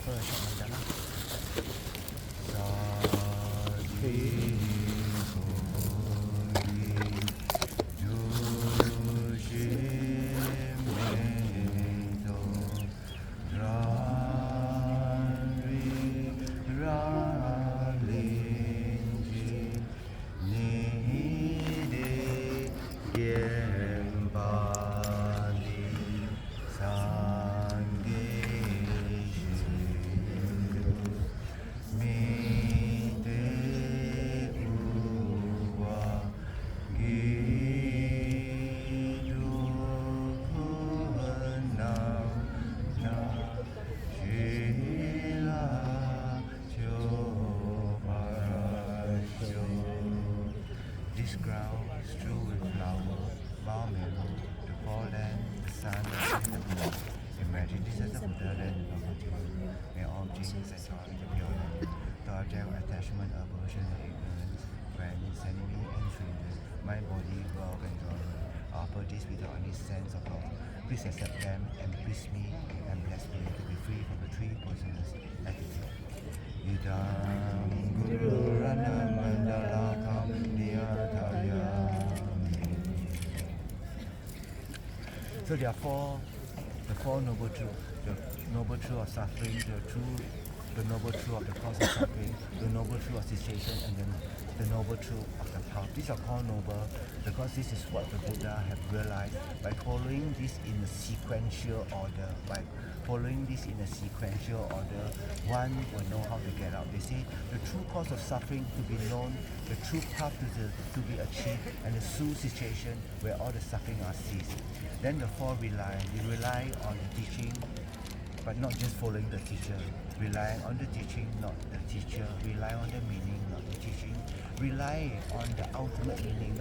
first shot like that. This ground is strewn with flowers, balm and wood, the foreland, the sun, and the moon. Imagine this as a Buddha land in Nobody. May all beings enjoy the pure land. The object of attachment, aversion, and ignorance, friends, enemy, and stranger, my body, wealth, and glory. I offer this without any sense of law. Please accept them and bless me and bless me to be free from the three poisonous attitudes. Idam Guru Rana Mandala Kam Niyataya. So there are the four noble truths: the noble truth of suffering, the noble truth of the cause of suffering, the noble truth of cessation, and then the noble truth of the path. These are called noble because this is what the Buddha have realized by following this in a sequential order. By following this in a sequential order, one will know how to get out. They say the true cause of suffering to be known, the true path to be achieved, and the true situation where all the suffering are ceased. Then the four rely. They rely on the teaching, but not just following the teacher. Relying on the teaching, not the teacher. Rely on the meaning, not the teaching. Rely on the ultimate meaning,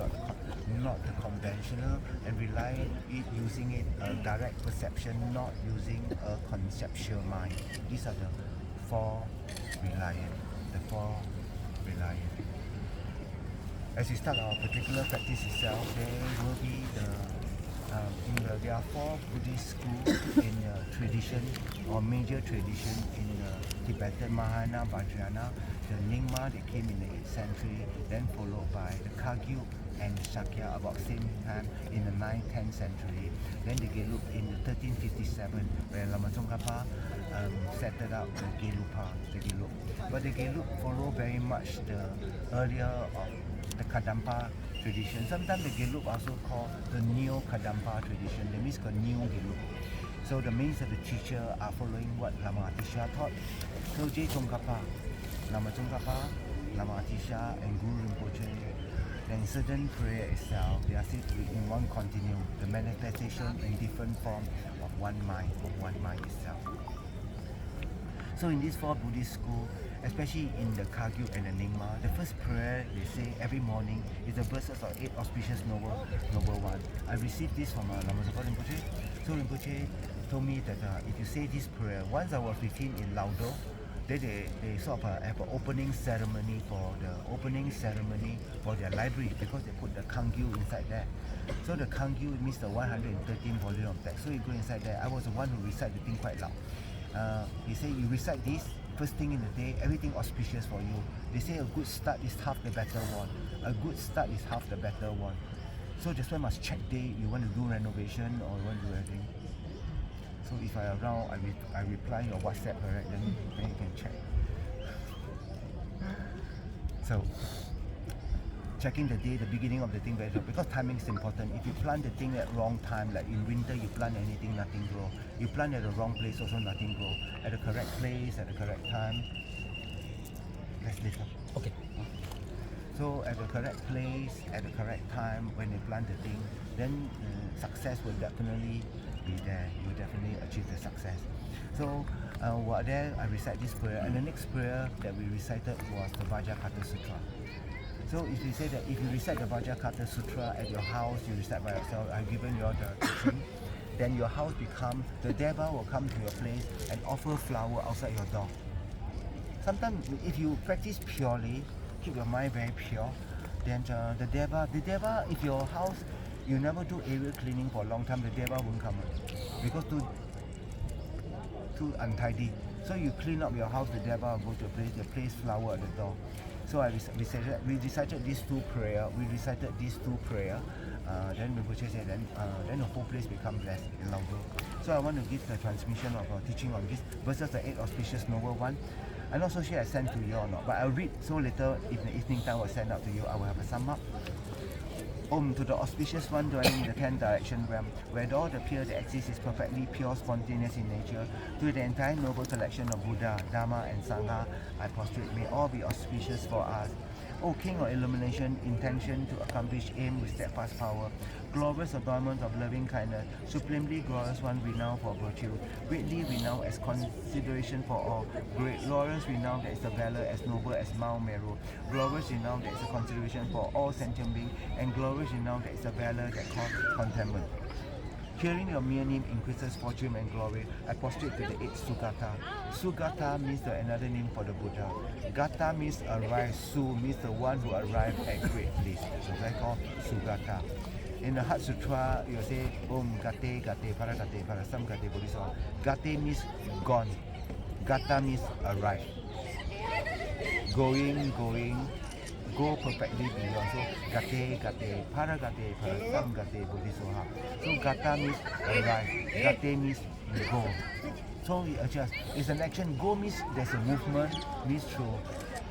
not the conventional, and rely it using it a direct perception, not using a conceptual mind. These are the four reliant. The four reliant. As we start our particular practice itself, there will be there are four Buddhist schools in tradition or major tradition in Tibetan, Mahayana, Vajrayana. The Nyingma that came in the 8th century, then followed by the Kagyu and Shakya about same time in the 9th, 10th century. Then the Gelug in 1357 where Lama Tsongkhapa settled out the Gelugpa, the Gelug. But the Gelug follow very much the earlier of the Kadampa tradition. Sometimes the Gelug also called the Neo Kadampa tradition. That means the new Gelug. So the means of the teacher are following what Lama Atisha taught. So J. Tsongkhapa, Lama Tsongkhapa, Lama Atisha, and Guru Rinpoche. Then certain prayer itself, they are said to be in one continuum, the manifestation in different form of one mind itself. So in these four Buddhist schools, especially in the Kagyu and the Nyingma, the first prayer they say every morning is the verses of 8 auspicious noble one. I received this from Lama Zopa Rinpoche. So Rinpoche told me that if you say this prayer, once I was with him in Laudo, then they sort of have an opening ceremony for their library because they put the Kangyu inside there. So the Kangyu means the 113 volume of text. So you go inside there. I was the one who recited the thing quite loud. He said you recite this first thing in the day, everything auspicious for you. They say a good start is half the better one. A good start is half the better one. So that's why must check day. You want to do renovation or you want to do anything. So if I around, I reply your WhatsApp, right? Then you can check. So checking the day, the beginning of the thing very because timing is important. If you plant the thing at wrong time, like in winter you plant anything, nothing grow. You plant at the wrong place, also nothing grow. At the correct place, at the correct time. Let's listen. Okay. So at the correct place, at the correct time, when they plant the thing, then success will definitely be there. You will definitely achieve the success. So while there, I recite this prayer, and the next prayer that we recited was the Vajrakata Sutra. So if you say that if you recite the Vajrakata Sutra at your house, you recite by yourself, I've given you all the teaching, then your house become, the Deva will come to your place and offer flower outside your door. Sometimes if you practice purely, keep your mind very pure, then the Deva, if your house, you never do area cleaning for a long time, the Deva won't come because too untidy. So you clean up your house, the devil will go to a place, they place flower at the door. So we recited these two prayer. Then Rinpoche said, then the whole place become blessed in Lao. So I want to give the transmission of our teaching on this versus the 8 auspicious noble one. I'm not so sure I sent to you or not, but I'll read. So later, if the evening time will send out to you, I will have a sum up. To the auspicious one dwelling in the 10th direction realm, where all the pure that exists is perfectly pure, spontaneous in nature, to the entire noble collection of Buddha, Dharma and Sangha, I prostrate, may all be auspicious for us. O King of illumination, intention to accomplish aim with steadfast power, glorious adornment of loving kindness, supremely glorious one renowned for virtue, greatly renowned as consideration for all, great glorious renown that is a valor as noble as Mount Meru, glorious renown that is a consideration for all sentient beings, and glorious renown that is a valor that calls contentment. Hearing your mere name increases fortune and glory. I prostrate to the 8th Sugata. Sugata means another name for the Buddha. Gata means arrive. Su means the one who arrived at great bliss. So that's called Sugata. In the Heart Sutra, you say Gate, Gate, Paragate, Parasam Gate, Bodhisattva. Gate means gone. Gata means arrive. Going, go perfectly beyond. So Gate, Paragate, Parasam Gate, Bodhisattva. So Gata means arrive. Gate means go. So we adjust. It's an action. Go means there's a movement, means through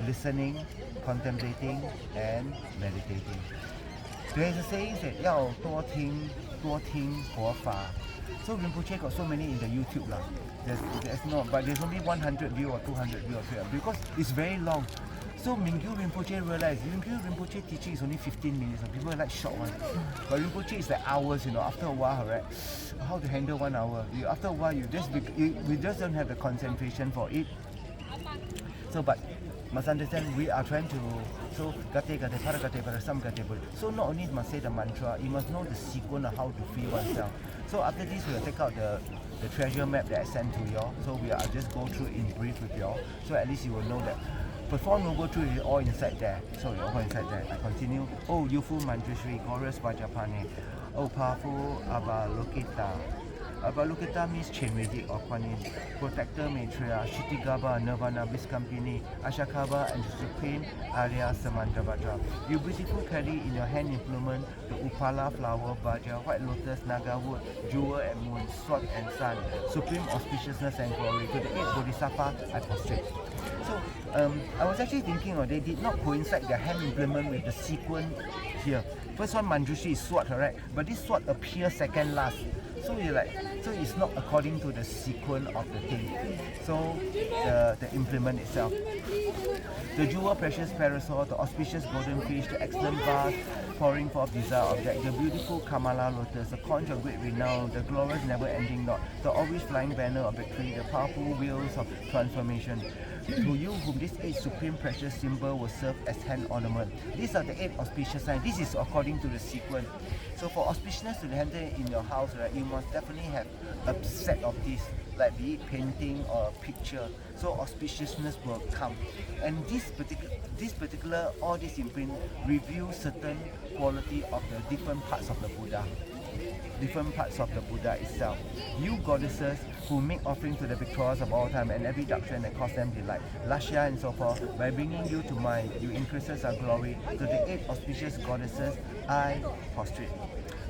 listening, contemplating, and meditating. There's a saying that 要多听佛法. So Rinpoche got so many in the YouTube lah. There's not, but there's only 100 view or 200 view because it's very long. So Mingyu Rinpoche realized Mingyu Rinpoche teaching is only 15 minutes. Some people like short one, but Rinpoche is like hours. After a while, right? How to handle 1 hour? After a while, you just don't have the concentration for it. So, but must understand we are trying to. So Gate, Paragate, Parasam Gate. So not only must say the mantra, you must know the sequence of how to free oneself. So after this, we will take out the treasure map that I sent to you all. So I'll just go through in brief with you all. So at least you will know that. The 4 noble truths is all inside there. So you're all inside there. I continue. Oh, youthful Manjushri, glorious Vajrapane. Oh, powerful Avalokita. Avalokita means Chenvedic or Kuan Yin. Protector Maitreya, Shittigaba, Nirvana, Viscampini, Ashakaba, and the Supreme Arya Samantravajra. You beautiful carry in your hand implement the Upala flower, Vajra, white lotus, Naga wood, jewel and moon, sword and sun, supreme auspiciousness and glory. To the 8th Bodhisattva, I prostrate. So, I was actually thinking, they did not coincide their hand implement with the sequence here. First one, Manjushri is sword, correct? But this sword appears second last. So so it's not according to the sequence of the thing. So the implement itself. The jewel precious parasol, the auspicious golden fish, the excellent vase, pouring forth desire object, the beautiful Kamala lotus, the conch of great renown, the glorious never-ending knot, the always flying banner of victory, the powerful wheels of transformation. To you whom this 8 supreme precious symbol will serve as hand ornament. These are the 8 auspicious signs. This is according to the sequence. So for auspiciousness to handle in your house, right, you must definitely have a set of these, like be it painting or a picture. So auspiciousness will come. And this particular all this imprint reveals certain quality of the different parts of the Buddha. Different parts of the Buddha itself. You goddesses who make offering to the victorious of all time and every doctrine that cause them delight, Lashya and so forth, by bringing you to mind, you increases our glory. To the 8 auspicious goddesses, I prostrate.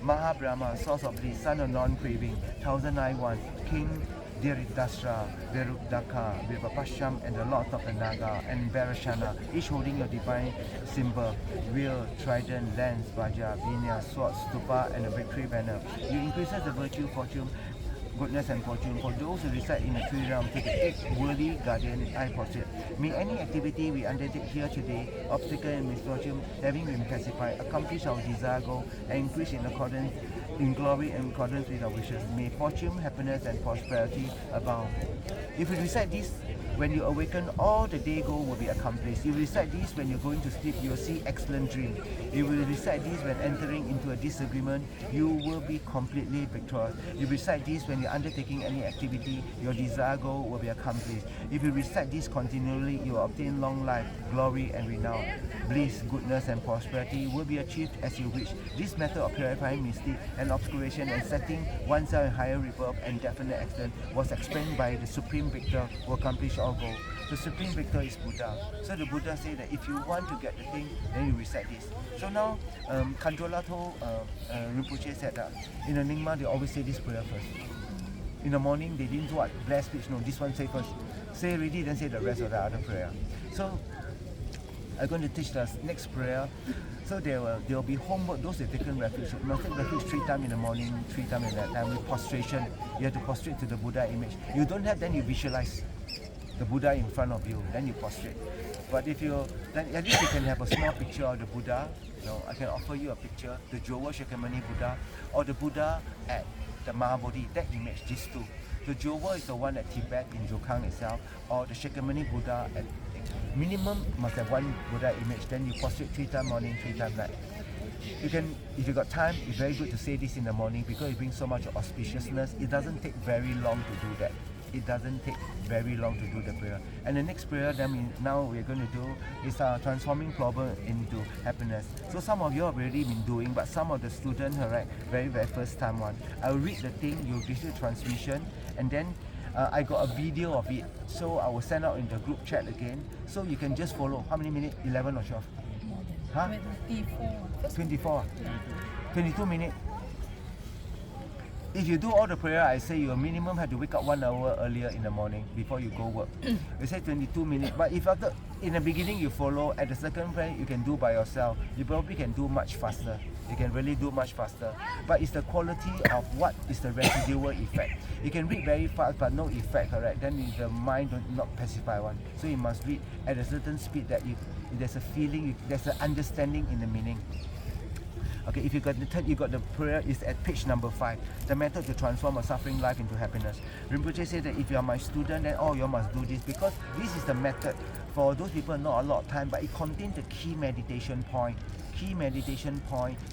Maha Brahma, source of bliss, son of non-craving, 1091, King Dhiridastra, Verudaka, Vivapasham, and the Lord of the Naga, and Varashana, each holding a divine symbol, wheel, trident, lance, vajra, vinaya, sword, stupa, and a victory banner. You increases the virtue, fortune, goodness and fortune for those who reside in the 3 realms. To the 8th worthy guardian, I prostrate. May any activity we undertake here today, obstacle and misfortune, having been pacified, accomplish our desire goal, and increase in accordance, in glory and accordance with our wishes. May fortune, happiness and prosperity abound. If we recite this when you awaken, all the day goal will be accomplished. You recite these when you're going to sleep, you'll see excellent dream. You will recite these when entering into a disagreement, you will be completely victorious. You recite these when you're undertaking any activity, your desired goal will be accomplished. If you recite these continually, you will obtain long life, glory and renown. Bliss, goodness and prosperity will be achieved as you wish. This method of purifying mystic and obscuration and setting oneself in higher rebirth and definite excellence was explained by the Supreme Victor who accomplished all goals. The Supreme Victor is Buddha. So the Buddha said that if you want to get the thing, then you recite this. So now, Kandrola told Rinpoche said that in the Nyingma they always say this prayer first. In the morning they didn't do what? Bless speech, no, this one say first. Say already, then say the rest of the other prayer. So I'm going to teach the next prayer. So there will be homework, those that taken refuge. You must take refuge 3 times in the morning, 3 times in the night with prostration. You have to prostrate to the Buddha image. You don't have, then you visualize the Buddha in front of you, then you prostrate. But if you, then at least you can have a small picture of the Buddha. You know, I can offer you a picture, the Jowa Shakyamuni Buddha, or the Buddha at the Mahabodhi, that image, these two. The Jowa is the one at Tibet in Jokang itself, or the Shakyamuni Buddha at minimum must have one Buddha image, then you prostrate 3 times morning, 3 times night. You can, if you got time, it's very good to say this in the morning because it brings so much auspiciousness. It doesn't take very long to do that. It doesn't take very long to do the prayer. And the next prayer that now we're going to do is transforming problem into happiness. So some of you have already been doing, but some of the students, right, very first time one. I'll read the thing, you'll receive transmission, and then I got a video of it, so I will send out in the group chat again, so you can just follow. How many minutes? 11 or 12? Huh? 24. 22 minutes. If you do all the prayer, I say you minimum have to wake up 1 hour earlier in the morning before you go work. We say 22 minutes, but if after in the beginning you follow, at the second prayer you can do by yourself. You probably can do much faster. You can really do much faster. But it's the quality of what is the residual effect. You can read very fast but no effect, correct? Then the mind not pacify one. So you must read at a certain speed that there's a feeling, there's an understanding in the meaning. Okay, if you got the prayer is at page number 5. The method to transform a suffering life into happiness. Rinpoche said that if you are my student, then you must do this because this is the method for those people not a lot of time, but it contains the key meditation point,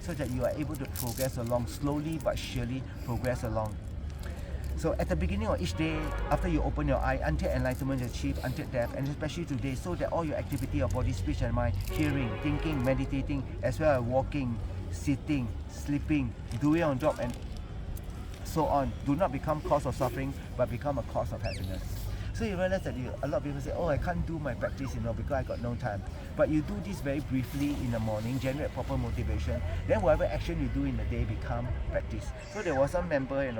so that you are able to progress along slowly but surely progress along. So at the beginning of each day, after you open your eye, until enlightenment is achieved, until death, and especially today, so that all your activity of body, speech and mind, hearing, thinking, meditating, as well as walking, sitting, sleeping, doing on job and so on, do not become cause of suffering but become a cause of happiness. So you realize that a lot of people say, I can't do my practice, because I got no time. But you do this very briefly in the morning, generate proper motivation, then whatever action you do in the day become practice. So there was some member,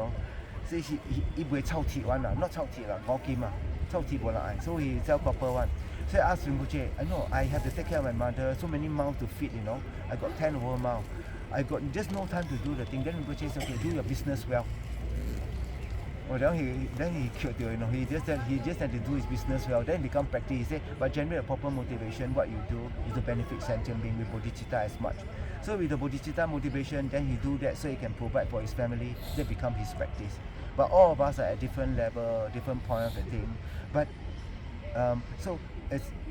say he will chao ti one, not chao ti la, chao ti bola. So he sell copper one. So I asked Rinpoche, I know I have to take care of my mother, so many mouths to feed, I got 10 over mouth. I got just no time to do the thing. Then Rinpoche said, okay, do your business well. Then he killed you, he just had to do his business well, then become practice. He said, but generate a proper motivation, what you do is to benefit sentient being with bodhicitta as much. So with the bodhicitta motivation, then he do that so he can provide for his family, that become his practice. But all of us are at different level, different point of the thing. But so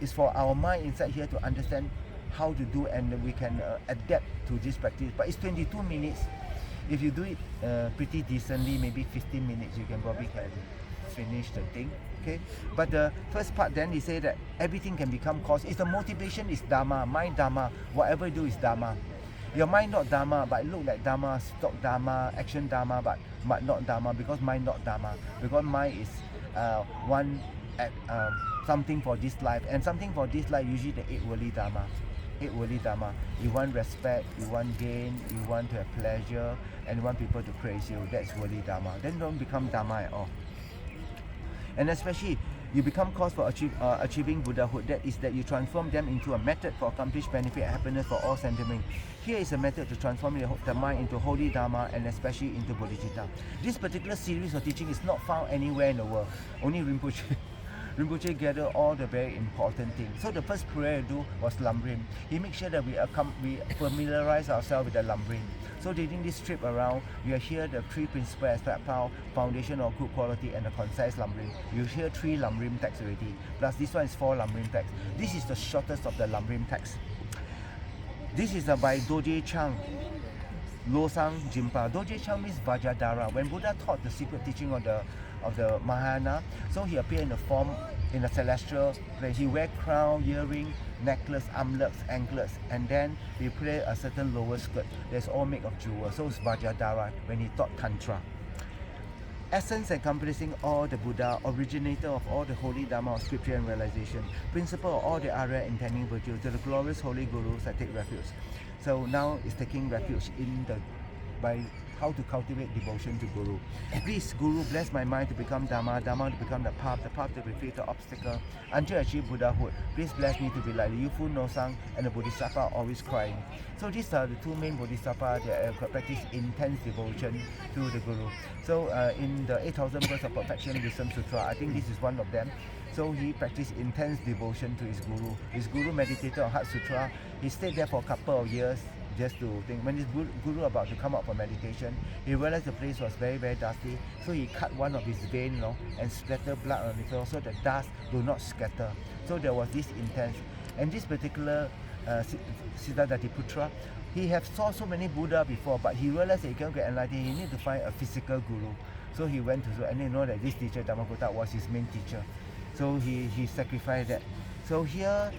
it's for our mind inside here to understand how to do, and we can adapt to this practice. But it's 22 minutes. If you do it pretty decently, maybe 15 minutes, you can probably finish the thing. Okay. But the first part, then he say that everything can become cause. It's the motivation is dharma, mind dharma. Whatever you do is dharma. Your mind not dharma, but it look like dharma, stock dharma, action dharma, but not dharma because mind not dharma. Because mind is one at something for this life, and something for this life usually the 8 worldly dharma. 8 worldly dharma. You want respect, you want gain, you want to have pleasure, and you want people to praise you. That's worldly dharma. Then don't become dharma at all. And especially you become cause for achieving Buddhahood. That is that you transform them into a method for accomplished benefit and happiness for all sentiment. Here is a method to transform the mind into holy dharma and especially into bodhicitta. This particular series of teaching is not found anywhere in the world. Only Rinpoche gathered all the very important things. So the first prayer I do was lumbering. He makes sure that we familiarize ourselves with the lumbering. So during this trip around, you hear the 3 principal aspect: foundation of good quality and the concise Lamrim. You hear 3 Lamrim texts already, plus this one is 4 Lamrim texts. This is the shortest of the Lamrim texts. This is by Doje Chang, Losang Jimpa. Doje Chang means Vajradhara. When Buddha taught the secret teaching of the Mahayana, so he appeared in the form in a celestial place. He wear crown, earring, necklace, armlets, anklets, and then he play a certain lower skirt that's all made of jewels. So it's Vajradhara when he taught Tantra. Essence encompassing all the Buddha, originator of all the holy Dharma of scripture and realization, principle of all the Arya intending virtues, to the glorious holy gurus that take refuge. So now it's taking refuge in by how to cultivate devotion to Guru. Please, Guru, bless my mind to become Dharma, Dharma to become the path to defeat the obstacle, until I achieve Buddhahood. Please bless me to be like the youthful Nosang and the Bodhisattva always crying. So these are the 2 main Bodhisattvas that practice intense devotion to the Guru. So in the 8,000 Births of Perfection Wisdom Sutra, I think this is one of them. So he practiced intense devotion to his Guru. His Guru meditated on Heart Sutra. He stayed there for a couple of years just to think. When his Guru about to come out for meditation, he realized the place was very, very dusty. So he cut one of his veins, and splattered blood on the floor so the dust do not scatter. So there was this intense. And this particular Siddhartha, he have saw so many Buddha before, but he realized that he cannot get enlightened. He need to find a physical Guru. So he went to, and he know that this teacher, Dhammakota, was his main teacher. So he sacrificed that. So here,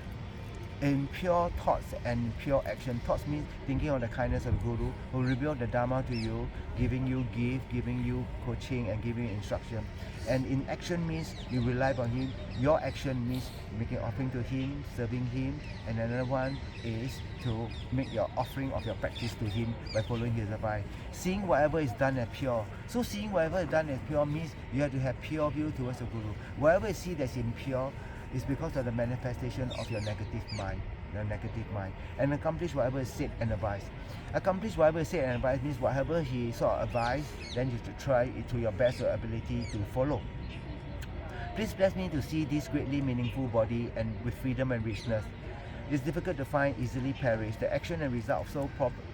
in pure thoughts and pure action. Thoughts means thinking of the kindness of the Guru, who revealed the Dharma to you, giving you gift, giving you coaching, and giving you instruction. And in action means you rely on him. Your action means making offering to him, serving him. And another one is to make your offering of your practice to him by following his advice. Seeing whatever is done as pure. So seeing whatever is done as pure means you have to have pure view towards the Guru. Whatever you see that's impure is because of the manifestation of your negative mind. And accomplish whatever is said and advised. Accomplish whatever is said and advised means whatever he sort of advised, then you should try it to your best ability to follow. Please bless me to see this greatly meaningful body and with freedom and richness. It is difficult to find, easily perish. The action and result of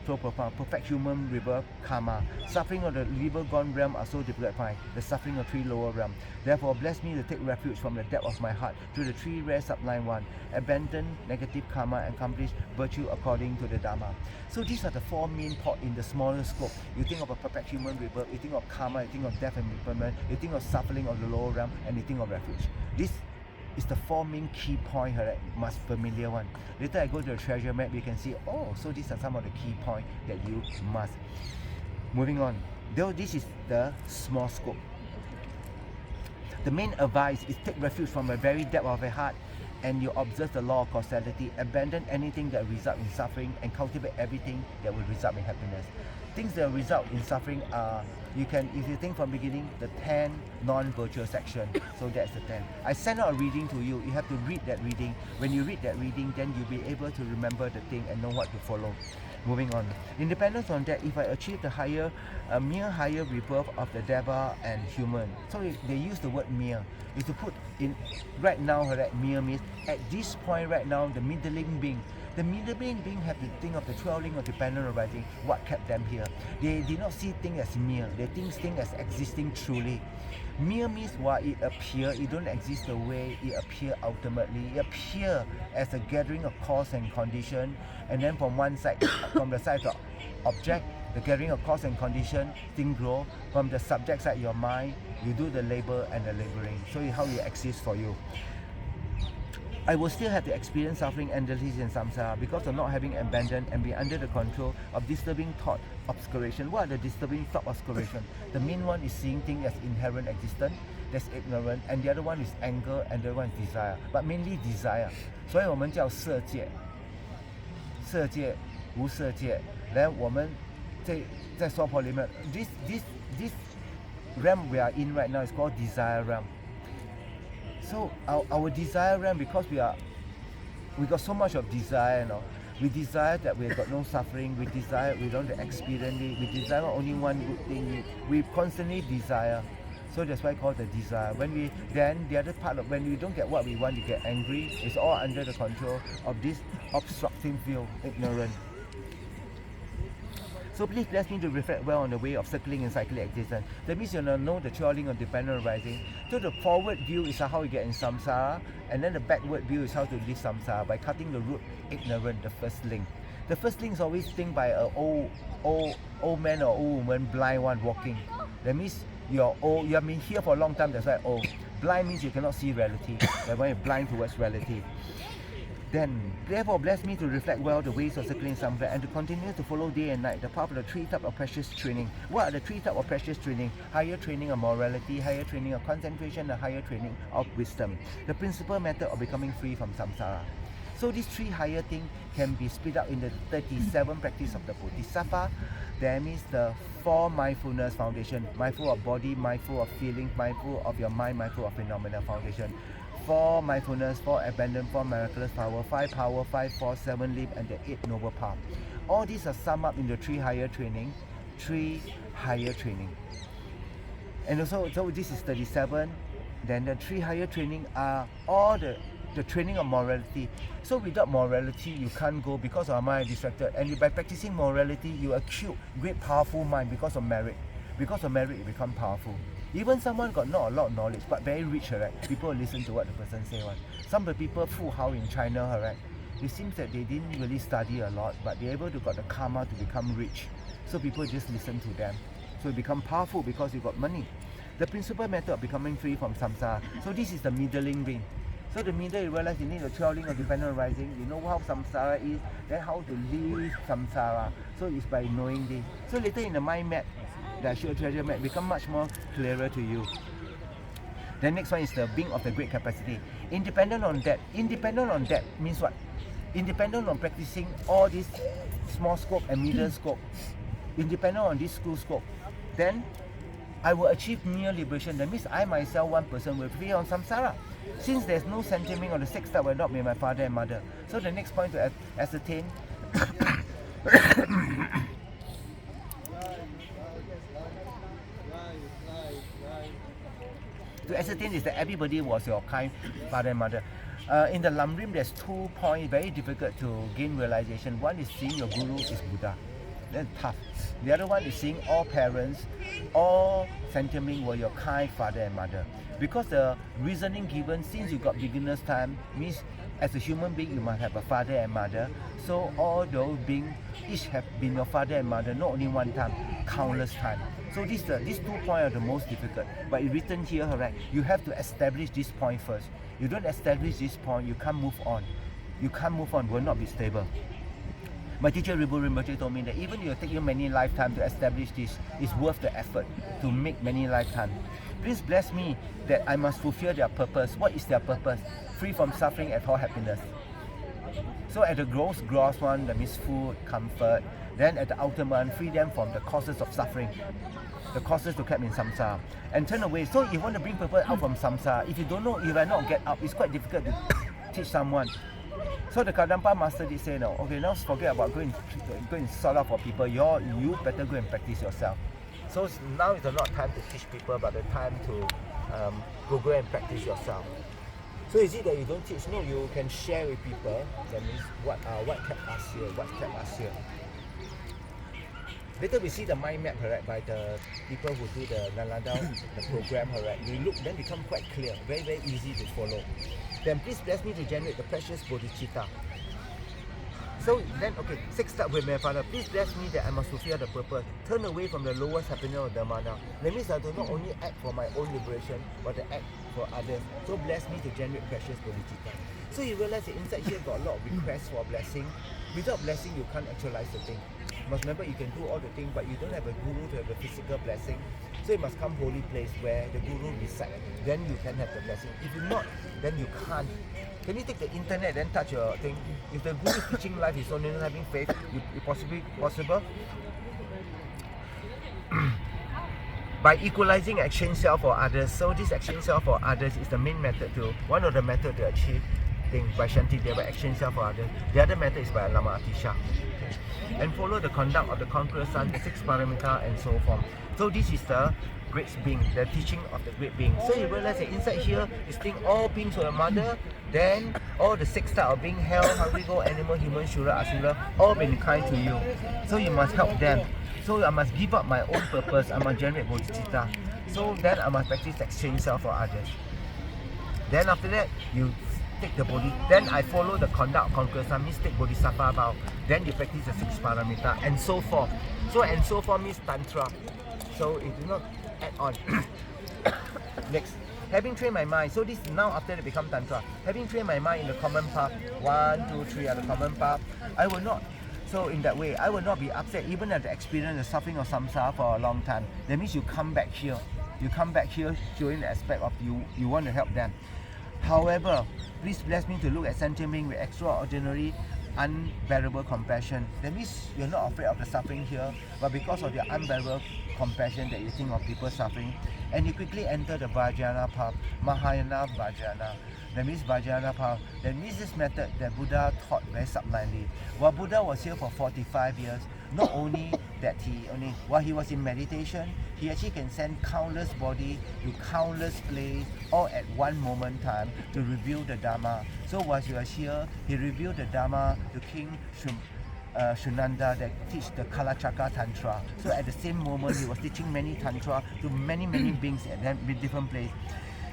so profound, perfect human rebirth, karma. Suffering of the liver gone realm are so difficult to find. The suffering of 3 lower realms. Therefore, bless me to take refuge from the depth of my heart to the 3 rare sublime one. Abandon negative karma and accomplish virtue according to the Dharma. So these are the 4 main points in the smaller scope. You think of a perfect human rebirth, you think of karma, you think of death and impermanence, you think of suffering of the lower realm, and you think of refuge. This is the 4 main key points that you must familiar one. Later I go to the treasure map, you can see, oh, so these are some of the key points that you must. Moving on, though this is the small scope. The main advice is take refuge from the very depth of your heart, and you observe the law of causality, abandon anything that results in suffering, and cultivate everything that will result in happiness. Things that result in suffering are, you can, if you think from beginning, the 10 non-virtuous section. So that's the 10. I send out a reading to you. You have to read that reading. When you read that reading, then you'll be able to remember the thing and know what to follow. Moving on. Independence on that, if I achieve the mere higher rebirth of the Deva and human. So if they use the word mere, is to put in right now, that mere means at this point right now, the middling being. The middling being have to think of the 12 link of dependent arising, what kept them here. They did not see things as mere, they think things as existing truly. Mere means while it appears, it don't exist the way it appears ultimately. It appears as a gathering of cause and condition, and then from one side, from the side of the object, the gathering of cause and condition, things grow. From the subject side, your mind, you do the labor and the laboring. So how it exists for you. I will still have to experience suffering endlessly in samsara because of not having abandoned and be under the control of disturbing thought obscuration. What are the disturbing thought obscuration? The main one is seeing things as inherent existence, that's ignorant, and the other one is anger, and the other one is desire, but mainly desire. 所以我们叫色界、色界、无色界。然后我们在娑婆里面 this realm we are in right now is called desire realm. So our desire realm, because we got so much of desire, we desire that we have got no suffering, we desire we don't experience it, we desire only one good thing, we constantly desire. So that's why it's called the desire. Then the other part of when we don't get what we want, we get angry. It's all under the control of this obstructing view, ignorance. So please bless me to reflect well on the way of circling and cycling existence. That means you know the trailing of dependent arising. So the forward view is how you get in samsara, and then the backward view is how to leave samsara by cutting the root ignorant, the first link. The first link is always think by an old man or old woman, blind one walking. That means you're old, you have been here for a long time, that's why old. Blind means you cannot see reality. That's why you're blind towards reality. Then, therefore, bless me to reflect well the ways of circling somewhere and to continue to follow day and night the path of the three types of precious training. What are the three types of precious training? Higher training of morality, higher training of concentration, and higher training of wisdom. The principal method of becoming free from samsara. So these three higher things can be split up in the 37 practice of the Bodhisattva. That means the 4 mindfulness foundation, mindful of body, mindful of feeling, mindful of your mind, mindful of phenomena foundation. 4 mindfulness, 4 abandon, 4 miraculous power, 5 force, 7 leap, and the 8 noble path. All these are summed up in the 3 higher training. 3 higher training. And also, so this is 37. Then the 3 higher training are all the training of morality. So without morality, you can't go because our mind is distracted. And by practicing morality, you acquire great powerful mind because of merit. Because of merit, you become powerful. Even someone got not a lot of knowledge, but very rich, right? People listen to what the person say. Right? Some of the people Fu Hao in China, right? It seems that they didn't really study a lot, but they're able to got the karma to become rich. So people just listen to them. So you become powerful because you got money. The principal method of becoming free from samsara. So this is the middling ring. So the middle, you realize you need the 12 link of dependent arising. You know how samsara is, then how to leave samsara. So it's by knowing this. So later in the mind map, the Asura treasure map become much more clearer to you. The next one is the being of the great capacity. Independent on that. Independent on that means what? Independent on practicing all this small scope and middle scope. Independent on this school scope. Then I will achieve near liberation. That means I myself, one person, will free on samsara. Since there's no sentiment on the sex that will not be my father and mother. So the next point to ascertain is that everybody was your kind father and mother. In the Lamrim, there's 2 points very difficult to gain realization. One is seeing your guru is Buddha. That's tough. The other one is seeing all parents, all sentiment were your kind father and mother. Because the reasoning given since you got beginner's time means as a human being you must have a father and mother. So all those beings each have been your father and mother, not only one time, countless times. So these 2 points are the most difficult. But it's written here, right? You have to establish this point first. You don't establish this point, you can't move on. You can't move on, will not be stable. My teacher Ribu Rinpoche told me that even if it take you many lifetimes to establish this, it's worth the effort to make many lifetimes. Please bless me that I must fulfill their purpose. What is their purpose? Free from suffering and for happiness. So at the gross one, that means food, comfort. Then at the outer one, free them from the causes of suffering, the causes to keep in samsara, and turn away. So if you want to bring people out from samsara, if you don't know, if I not get up, it's quite difficult to teach someone. So the Kadampa master did say, no, okay, now forget about going and sort out for people. You better go and practice yourself. So now is not time to teach people, but the time to go and practice yourself. So is it that you don't teach? No, you can share with people. That means what kept us here, what kept us here. Later we see the mind map, correct, by the people who do the Nalanda, the program, correct. We look, then become quite clear, very, very easy to follow. Then please bless me to generate the precious bodhicitta. So then, okay, 6 steps with my father. Please bless me that I must fulfill the purpose. Turn away from the lowest happiness of Dharmana. That means I do not only act for my own liberation, but to act for others. So bless me to generate precious bodhicitta. So you realize that inside here got a lot of requests for blessing. Without blessing, you can't actualize the thing. You must remember you can do all the things, but you don't have a guru to have a physical blessing. So you must come holy place where the guru resides. Then you can have the blessing. If you not, then you can't. Can you take the internet and touch your thing? If the guru is teaching life, he's only not having faith, it possible? By equalizing exchange self for others. So this exchange self for others is the main method to, one of the methods to achieve things by Shantideva, by exchange self for others. The other method is by Lama Atisha. And follow the conduct of the conqueror son, the 6 paramita and so forth. So this is the great being, the teaching of the great being. So you realize that inside here is think all beings were a mother, then all the 6 types of being, hell, hungry, ghost, animal, human, shura, asura, all been kind to you. So you must help them. So I must give up my own purpose, I must generate bodhicitta. So then I must practice exchange self for others. Then after that, you take the body, then I follow the conduct of conquerors, means take bodhisattva vow. Then you practice the 6 paramita and so forth. So and so forth means tantra. So it do not add on. Next, having trained my mind, so this now after they become tantra, having trained my mind in the common path, 1, 2, 3 are the common path, I will not, so in that way, I will not be upset even at the experience the suffering of samsara for a long time. That means you come back here. You come back here showing the aspect of you want to help them. However, please bless me to look at sentient being with extraordinary, unbearable compassion. That means you're not afraid of the suffering here, but because of your unbearable compassion that you think of people suffering, and you quickly enter the Vajrayana path, Mahayana Vajrayana. That means Vajrayana path. That means this method that Buddha taught very sublimely. While Buddha was here for 45 years, not only that while he was in meditation, he actually can send countless bodies to countless places all at one moment time to reveal the Dharma. So while he was here, he revealed the Dharma to King Shunanda that teach the Kalachakra Tantra. So at the same moment, he was teaching many Tantra to many beings at different places.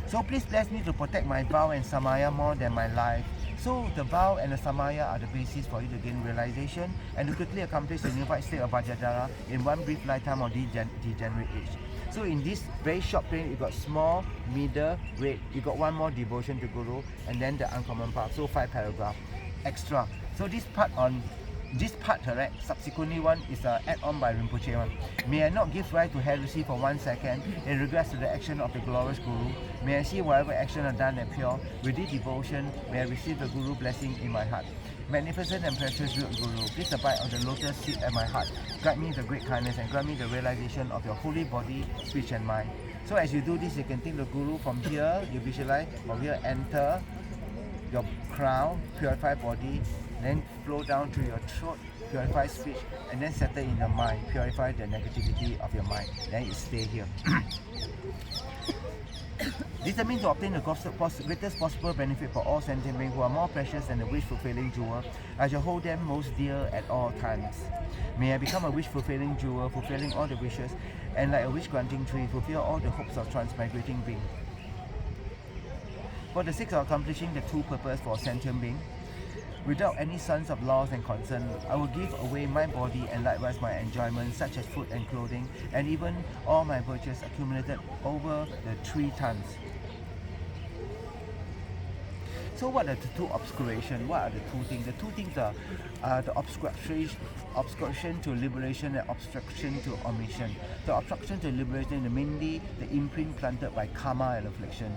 So please bless me to protect my vow and samaya more than my life. So the vow and the samaya are the basis for you to gain realization and to quickly accomplish the unified state of Vajradhara in one brief lifetime of degenerate age. So in this very short period, you got small, middle, great. You got one more devotion to Guru and then the uncommon path. So 5 paragraphs extra. So this part, correct, subsequently one is add-on by Rinpoche one. May I not give rise to heresy for 1 second in regards to the action of the glorious Guru. May I see whatever action are done and pure. With this devotion, may I receive the Guru blessing in my heart. Magnificent and precious Guru, please abide on the lotus seat at my heart. Guide me the great kindness and grant me the realization of your holy body, speech and mind. So as you do this, you can think the Guru from here, you visualize, from here enter your crown, purify body, then flow down to your throat, purify speech, and then settle in the mind, purify the negativity of your mind. Then you stay here. This is the means to obtain the greatest possible benefit for all sentient beings who are more precious than a wish-fulfilling jewel. I shall hold them most dear at all times. May I become a wish-fulfilling jewel, fulfilling all the wishes, and like a wish-granting tree, fulfill all the hopes of transmigrating beings. For the sake of accomplishing the true purpose for a sentient being, without any sense of loss and concern, I will give away my body and likewise my enjoyments such as food and clothing, and even all my virtues accumulated over the 3 tons. So what are the 2 obscuration? What are the 2 things? The 2 things are the obstruction to liberation and obstruction to omission. The obstruction to liberation is mainly the imprint planted by karma and affliction.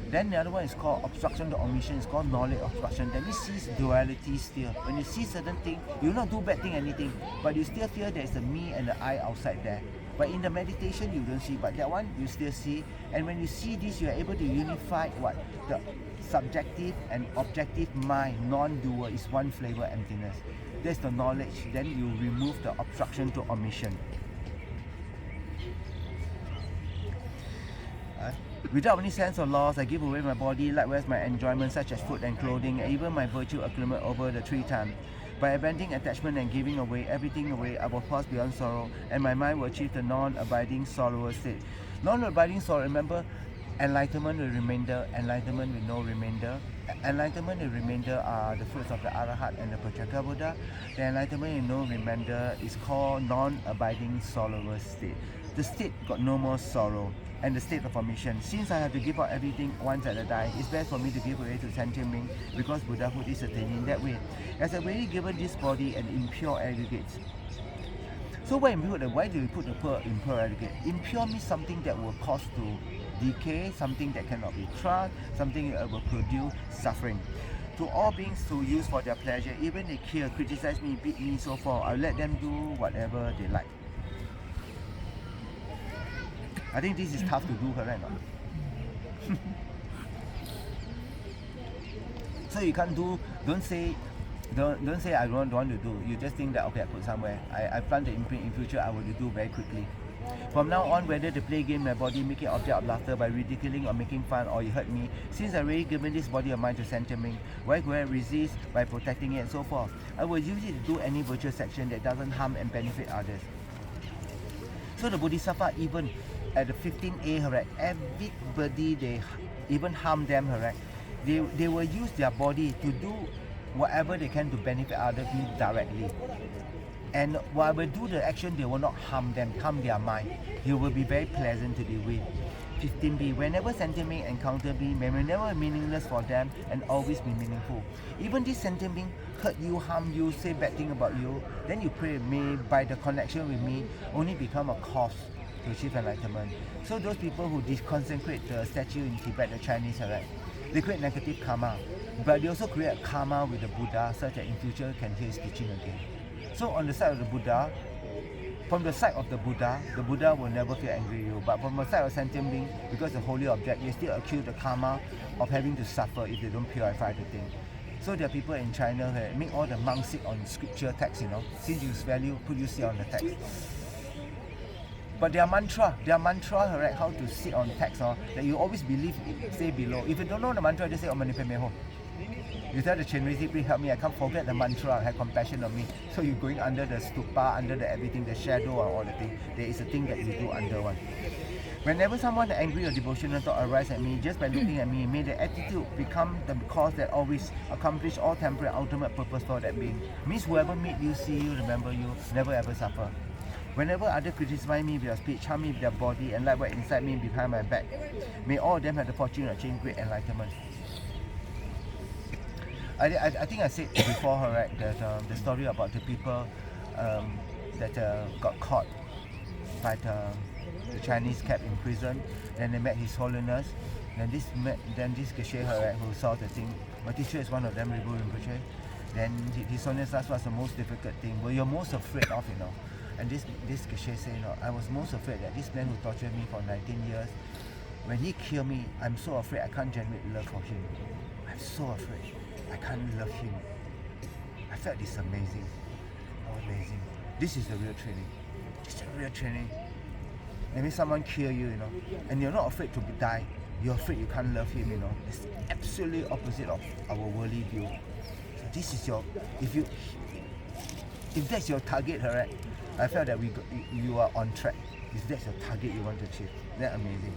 Then the other one is called obstruction to omission. It's called knowledge obstruction. That means sees duality still. When you see certain thing, you will not do bad thing anything, but you still feel there is the me and the I outside there. But in the meditation, you don't see, but that one you still see. And when you see this, you are able to unify what? The subjective and objective mind, non-dual, is one flavor emptiness. That's the knowledge. Then you remove the obstruction to omission. Without any sense of loss, I give away my body, likewise my enjoyment such as food and clothing, and even my virtue accumulate over the 3 times. By abandoning attachment and giving away everything away, I will pass beyond sorrow, and my mind will achieve the non-abiding sorrowless state. Non-abiding sorrow, remember, enlightenment with remainder, enlightenment with no remainder. Enlightenment and remainder are the fruits of the Arahat and the Pratyeka Buddha. The enlightenment with no remainder is called non-abiding sorrowless state. The state got no more sorrow, and the state of omission. Since I have to give up everything once at a time, it's best for me to give away to sentient beings because Buddhahood is attained in that way. As I've already given this body an impure aggregates. So why do we put the impure aggregate? Impure means something that will cause to decay, something that cannot be trusted, something that will produce suffering. To all beings to use for their pleasure, even they kill, criticize me, beat me, so forth, I'll let them do whatever they like. I think this is tough to do, correct or not? So you can't do, don't say I don't want to do. You just think that okay, I put somewhere. I plan to imprint in future, I will do very quickly. From now on, whether to play game my body, make it object of laughter by ridiculing or making fun, or you hurt me, since I already given this body of mine to sentient being, why could I resist by protecting it and so forth? I will use it to do any virtuous action that doesn't harm and benefit others. So the Bodhisattva, even at the 15A, correct, everybody they even harm them, correct, they will use their body to do whatever they can to benefit other people directly. And while we do the action, they will not harm them, harm their mind. It will be very pleasant to be with. 15B, whenever sentient being encounter me, may never be meaningless for them and always be meaningful. Even this sentient being hurt you, harm you, say bad thing about you, then you pray, may by the connection with me only become a cause to achieve enlightenment. So those people who consecrate the statue in Tibet, the Chinese, right, they create negative karma, but they also create karma with the Buddha such that in future can hear his teaching again. So on the side of the Buddha, from the side of the Buddha will never feel angry with you. But from the side of sentient being, because the holy object, you still accuse the karma of having to suffer if they don't purify the thing. So there are people in China who make all the monks sit on scripture text, you know. Since you value, put you sit on the text. But their mantra, right, how to sit on text, that you always believe, say below. If you don't know the mantra, just say Om Mani Padme Hum. You tell the Chinese, please help me, I can't forget the mantra, have compassion on me. So you're going under the stupa, under the everything, the shadow and all the thing. There is a thing that you do under one. Whenever someone angry or devotional thought arise at me, just by looking at me, may the attitude become the cause that always accomplish all temporary ultimate purpose for that being. Means whoever meet you, see you, remember you, never ever suffer. Whenever others criticize me with their speech, harm me with their body, and like what inside me behind my back, may all of them have the fortune of achieving great enlightenment. I think I said before, right, that the story about the people that got caught by the Chinese kept in prison. Then they met His Holiness. Then this Geshe, right, who saw the thing. My teacher is one of them, Ribu Rinpoche. Then His Holiness asked what's the most difficult thing. Well, you're most afraid of, you know. And this Geshe said, you know, I was most afraid that this man who tortured me for 19 years, when he killed me, I'm so afraid I can't generate love for him. I'm so afraid. I can't love him. I felt this amazing. Oh, amazing. This is the real training. This is the real training. That means someone kill you, you know, and you're not afraid to die. You're afraid you can't love him, you know. It's absolutely opposite of our worldly view. So this is your, if that's your target, right? I felt that you are on track. If that's your target you want to achieve, that's amazing.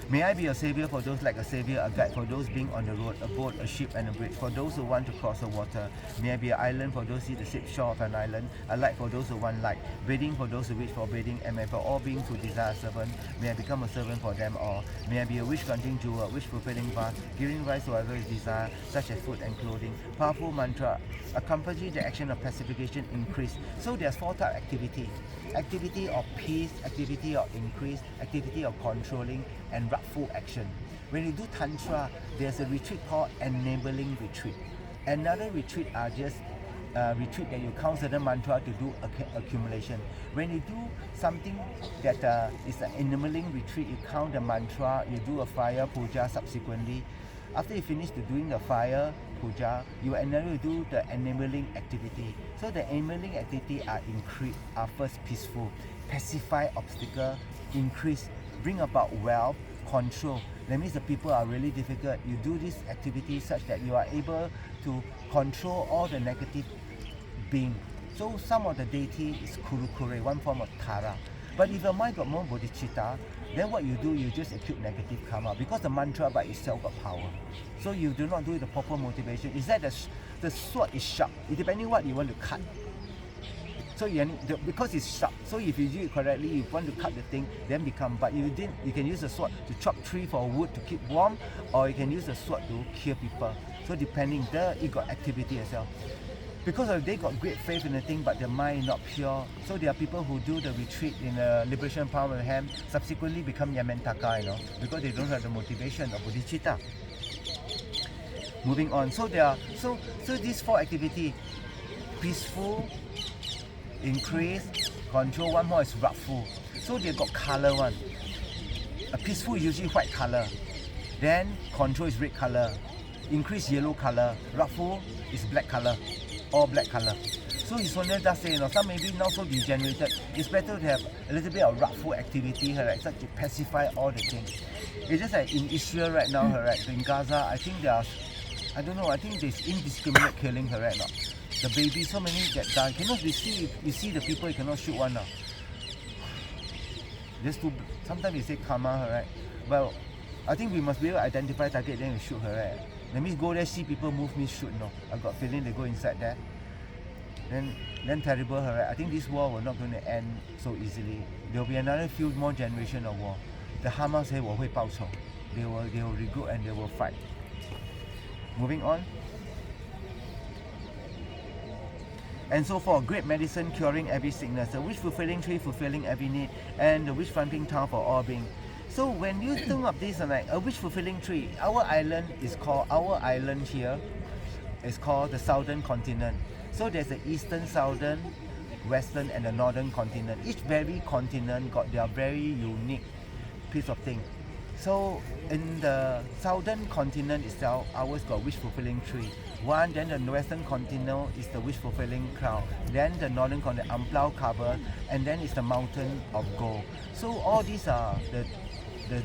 May I be a savior for those like a savior, a guide for those being on the road, a boat, a ship and a bridge, for those who want to cross the water. May I be an island for those who see the safe shore of an island, a light for those who want light, bathing for those who wish for bathing, and may for all beings who desire a servant, may I become a servant for them all. May I be a wish-granting jewel, wish-fulfilling vase, giving rise to whatever is desired, such as food and clothing. Powerful mantra, accompany the action of pacification, increase. So there's 4 types of activity. Activity of peace, activity of increase, activity of controlling, and full action. When you do Tantra, there's a retreat called enabling retreat. Another retreat are just retreat that you count certain mantra to do accumulation. When you do something that is an enabling retreat, you count the mantra, you do a fire puja subsequently. After you finish doing the fire puja, you enable to do the enabling activity. So the enabling activity are first peaceful, pacify obstacle, increase, bring about wealth, control. That means the people are really difficult. You do this activity such that you are able to control all the negative being. So some of the deity is kurukure, one form of Tara. But if your mind got more bodhicitta, then what you do, you just acute negative karma, because the mantra by itself got power. So you do not do it the proper motivation. Is that the sword is sharp. It depending what you want to cut. So because it's sharp, so if you do it correctly, you want to cut the thing, then become. But you can use the sword to chop tree for wood to keep warm, or you can use the sword to kill people. So depending, it got activity as well. Because they got great faith in the thing, but their mind not pure. So there are people who do the retreat in the liberation power of hand, subsequently become Yamantaka, you know, because they don't have the motivation of bodhicitta. Moving on, so these 4 activity: peaceful, increase, control. One more is wrathful. So they got color one. A peaceful is usually white color. Then control is red color. Increase yellow color. Wrathful is black color. All black color. So His Holiness does say, you know, some maybe not so degenerated. It's better to have a little bit of wrathful activity, right, such to pacify all the things. It's just like in Israel right now, right, in Gaza, I think there's, I don't know, I think there's indiscriminate killing, right now. the baby, so many that die. Cannot be see, you see the people, you cannot shoot one now. Just to, sometimes you say karma, right? Well, I think we must be able to identify target, then we shoot her, right? That means go there, see people move, means shoot, no. I got feeling they go inside there. Then terrible, right? I think this war will not going to end so easily. There will be another few more generation of war. The Hamas say 我会报仇. They will regroup and they will fight. Moving on. And so for great medicine curing every sickness, a wish fulfilling tree fulfilling every need, and the wish granting town for all being. So when you think of this, like a wish fulfilling tree, our island here is called the southern continent. So there's the eastern, southern, western, and the northern continent. Each very continent got their very unique piece of thing. So in the southern continent itself, ours got wish fulfilling tree. One, then the western continent is the wish fulfilling cloud. Then the northern continent, amplau cover, and then it's the mountain of gold. So all these are the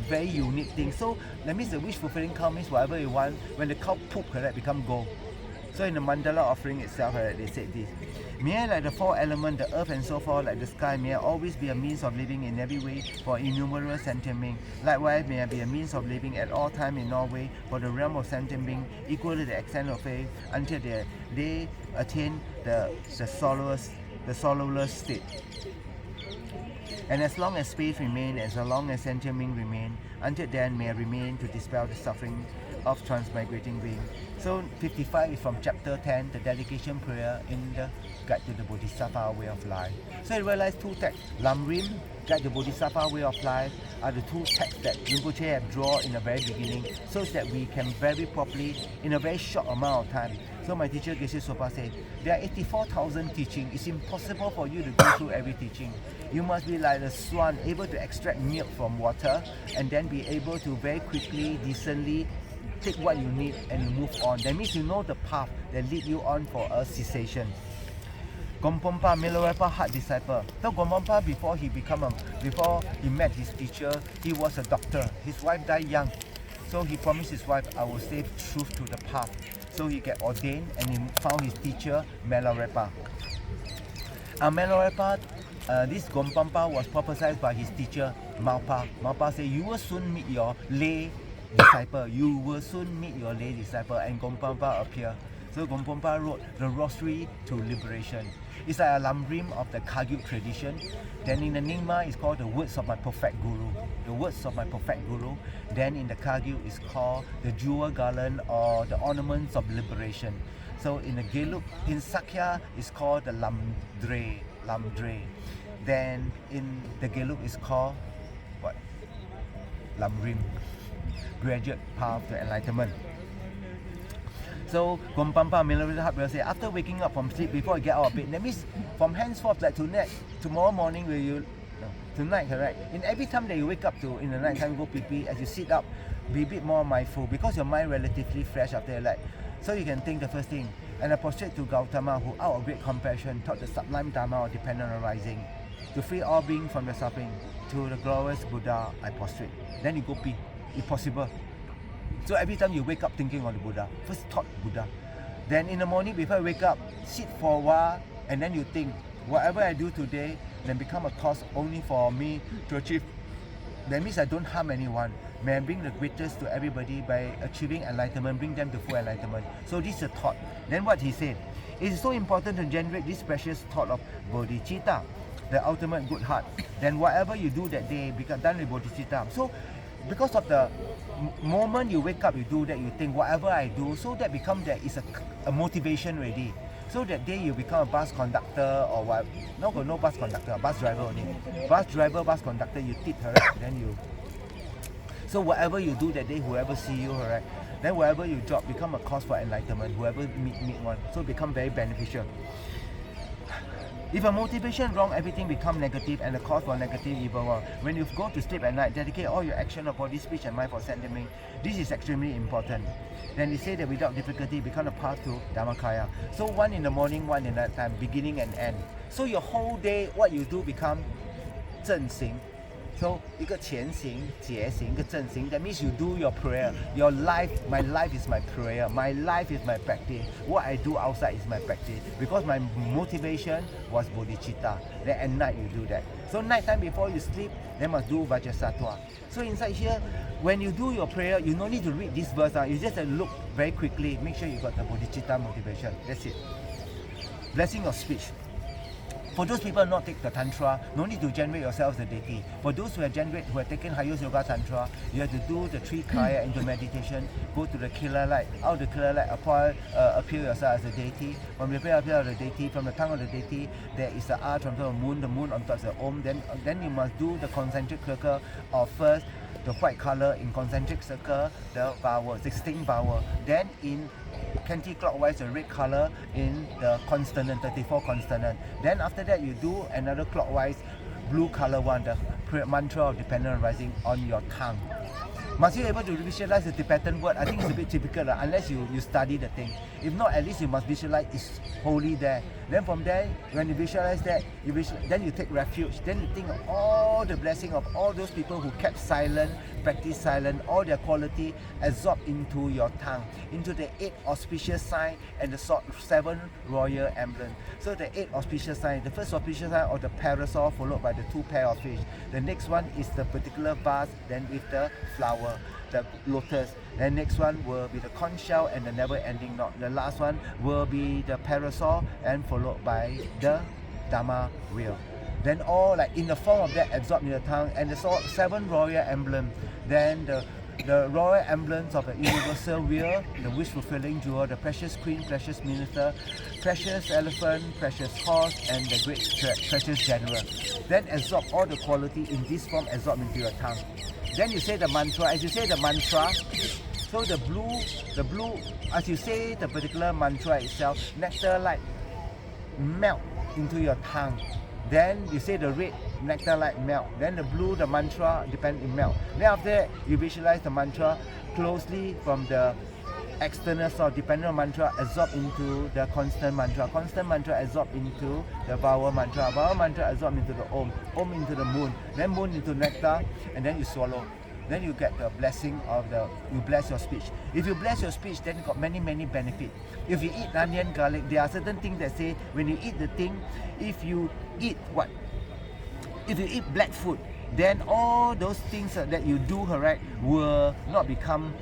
very unique things. So that means the wish fulfilling cow means whatever you want. When the cow poop, correct, become gold. So in the mandala offering itself, right, they said this. May I, like the four elements, the earth and so forth, like the sky, may I always be a means of living in every way for innumerable sentient beings. Likewise, may I be a means of living at all time in all way for the realm of sentient beings, equal to the extent of faith, until they attain the sorrowless state. And as long as space remains, as long as sentient beings remain, until then may I remain to dispel the suffering of transmigrating beings. So 55 is from chapter 10, the dedication prayer in the Guide to the Bodhisattva Way of Life. So you realize two texts, Lamrim, Guide to the Bodhisattva Way of Life, are the two texts that Rinpoche have drawn in the very beginning, so that we can very properly, in a very short amount of time. So my teacher Geshe Sopa said, there are 84,000 teachings. It's impossible for you to go through every teaching. You must be like the swan, able to extract milk from water, and then be able to very quickly, decently take what you need and you move on. That means you know the path that lead you on for a cessation. Gompompa, Milarepa heart disciple. So Gompompa, before he met his teacher, he was a doctor. His wife died young. So he promised his wife, I will stay true to the path. So he get ordained and he found his teacher, Milarepa. Milarepa, this Gompompa was prophesied by his teacher, Maupa. Maupa said, you will soon meet your lay disciple. You will soon meet your lay disciple, and Gompompa appear. So Gompompa wrote the Rosary to Liberation. It's like a Lamrim of the Kagyu tradition. Then in the Nyingma, it's called the Words of My Perfect Guru. The Words of My Perfect Guru. Then in the Kagyu, it's called the Jewel Garland or the Ornaments of Liberation. So in the Gelug, in Sakya, it's called the Lamdre. Then in the Gelug, it's called what? Lamrim. Graduate path to enlightenment. So Gompompa Milarepa will say, after waking up from sleep, before you get out of bed, that means from henceforth, like tomorrow morning, tonight, correct? In every time that you wake up in the night time, go pee, as you sit up, be a bit more mindful, because your mind relatively fresh after your light. So you can think the first thing, and I prostrate to Gautama, who out of great compassion taught the sublime Dharma of dependent arising, to free all beings from the suffering. To the glorious Buddha, I prostrate. Then you go pee, if possible. So every time you wake up thinking of the Buddha, first thought Buddha. Then in the morning before you wake up, sit for a while, and then you think, whatever I do today, then become a cause only for me to achieve. That means I don't harm anyone. May I bring the greatest to everybody by achieving enlightenment, bring them to full enlightenment. So this is a thought. Then what he said, it is so important to generate this precious thought of bodhicitta, the ultimate good heart. Then whatever you do that day, become done with bodhicitta. So because of the moment you wake up, you do that, you think whatever I do, so that become that is a motivation already. So that day you become a bus conductor or what? No bus conductor, bus driver only. Bus driver, bus conductor, you tip her, then you. So whatever you do that day, whoever see you, right? Then wherever you drop, become a cause for enlightenment. Whoever meet one, so become very beneficial. If a motivation wrong, everything become negative and a cause for negative evil. When you go to sleep at night, dedicate all your action of body, speech and mind for sentiment. This is extremely important. Then they say that without difficulty, become a path to Dhammakaya. So one in the morning, one in the night time, beginning and end. So your whole day, what you do become 正行. So 一个前行、结行、一个正行。That means you do your prayer. Your life, my life is my prayer. My life is my practice. What I do outside is my practice. Because my motivation was bodhicitta. Then at night you do that. So night time before you sleep, then must do vajrasattva. So inside here, when you do your prayer, you no need to read this verse. You just look very quickly. Make sure you got the bodhicitta motivation. That's it. Blessing of speech. For those people not take the tantra, no need to generate yourselves the deity. For those who have taken highest yoga tantra, you have to do the 3 kaya into meditation, go to the killer light. Out of the killer light, appear yourself as a deity. From the appear of the deity, from the tongue of the deity, there is the arch from the moon on top of the om. Then you must do the concentric circle of first the white color in concentric circle, the vowel, 16 vowel. Then in anti-clockwise the red color in the consonant, 34 consonant. Then after that you do another clockwise blue color one, the mantra of dependent rising on your tongue. Must you be able to visualize the Tibetan word? I think it's a bit typical unless you study the thing. If not, at least you must visualize it's holy there. Then from there, when you visualize that, then you take refuge. Then you think of all the blessing of all those people who kept silent, practiced silent, all their quality absorbed into your tongue, into the 8 auspicious sign and the 7 royal emblems. So the 8 auspicious sign, the first auspicious sign of the parasol followed by the 2 pair of fish. The next one is the particular vase, then with the flower, the lotus. The next one will be the conch shell and the never-ending knot. The last one will be the parasol and followed by the Dharma wheel. Then all like in the form of that absorbed in the tongue, and the 7 royal emblems. Then the royal emblems of the universal wheel, the wish-fulfilling jewel, the precious queen, precious minister, precious elephant, precious horse, and the great precious general. Then absorb all the quality in this form, absorb into your tongue. Then you say the mantra. As you say the mantra, so the blue, as you say the particular mantra itself, nectar light melt into your tongue. Then you say the red, nectar light melt. Then the blue, the mantra in melt. Then after that, you visualize the mantra closely from the external source, dependent mantra absorb into the constant mantra. Constant mantra absorb into the vowel mantra. Vowel mantra absorb into the om. Om into the moon. Then moon into nectar, and then you swallow. Then you get the blessing of you bless your speech. If you bless your speech, then you got many benefits. If you eat onion, garlic, there are certain things that say when you eat the thing, if you eat what? If you eat black food, then all those things that you do, correct, will not become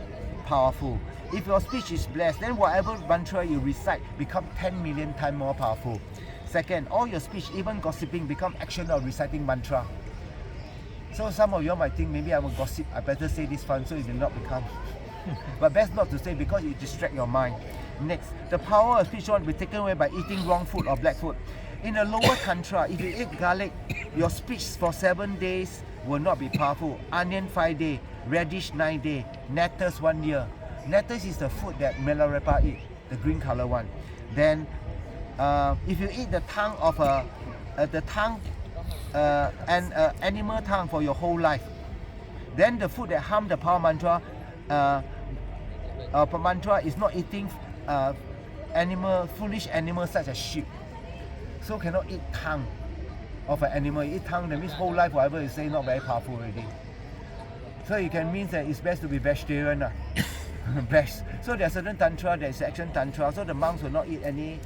powerful. If your speech is blessed, then whatever mantra you recite become 10 million times more powerful. Second, all your speech, even gossiping, become action of reciting mantra. So some of you might think maybe I'm a gossip, I better say this one so it will not become. But best not to say because it distracts your mind. Next, the power of speech will be taken away by eating wrong food or black food. In the lower tantra, if you eat garlic, your speech for 7 days will not be powerful. Onion 5 days, radish 9 days, nettles 1 year. Nettles is the food that Milarepa eat, the green color one. Then, if you eat the tongue of animal tongue for your whole life, then the food that harm the power mantra, mantra is not eating foolish animals such as sheep. So cannot eat tongue of an animal. You eat tongue, that means whole life whatever you say not very powerful already. So it can mean that it's best to be vegetarian. Best. So there are certain tantra, there is action tantra, so the monks will not eat any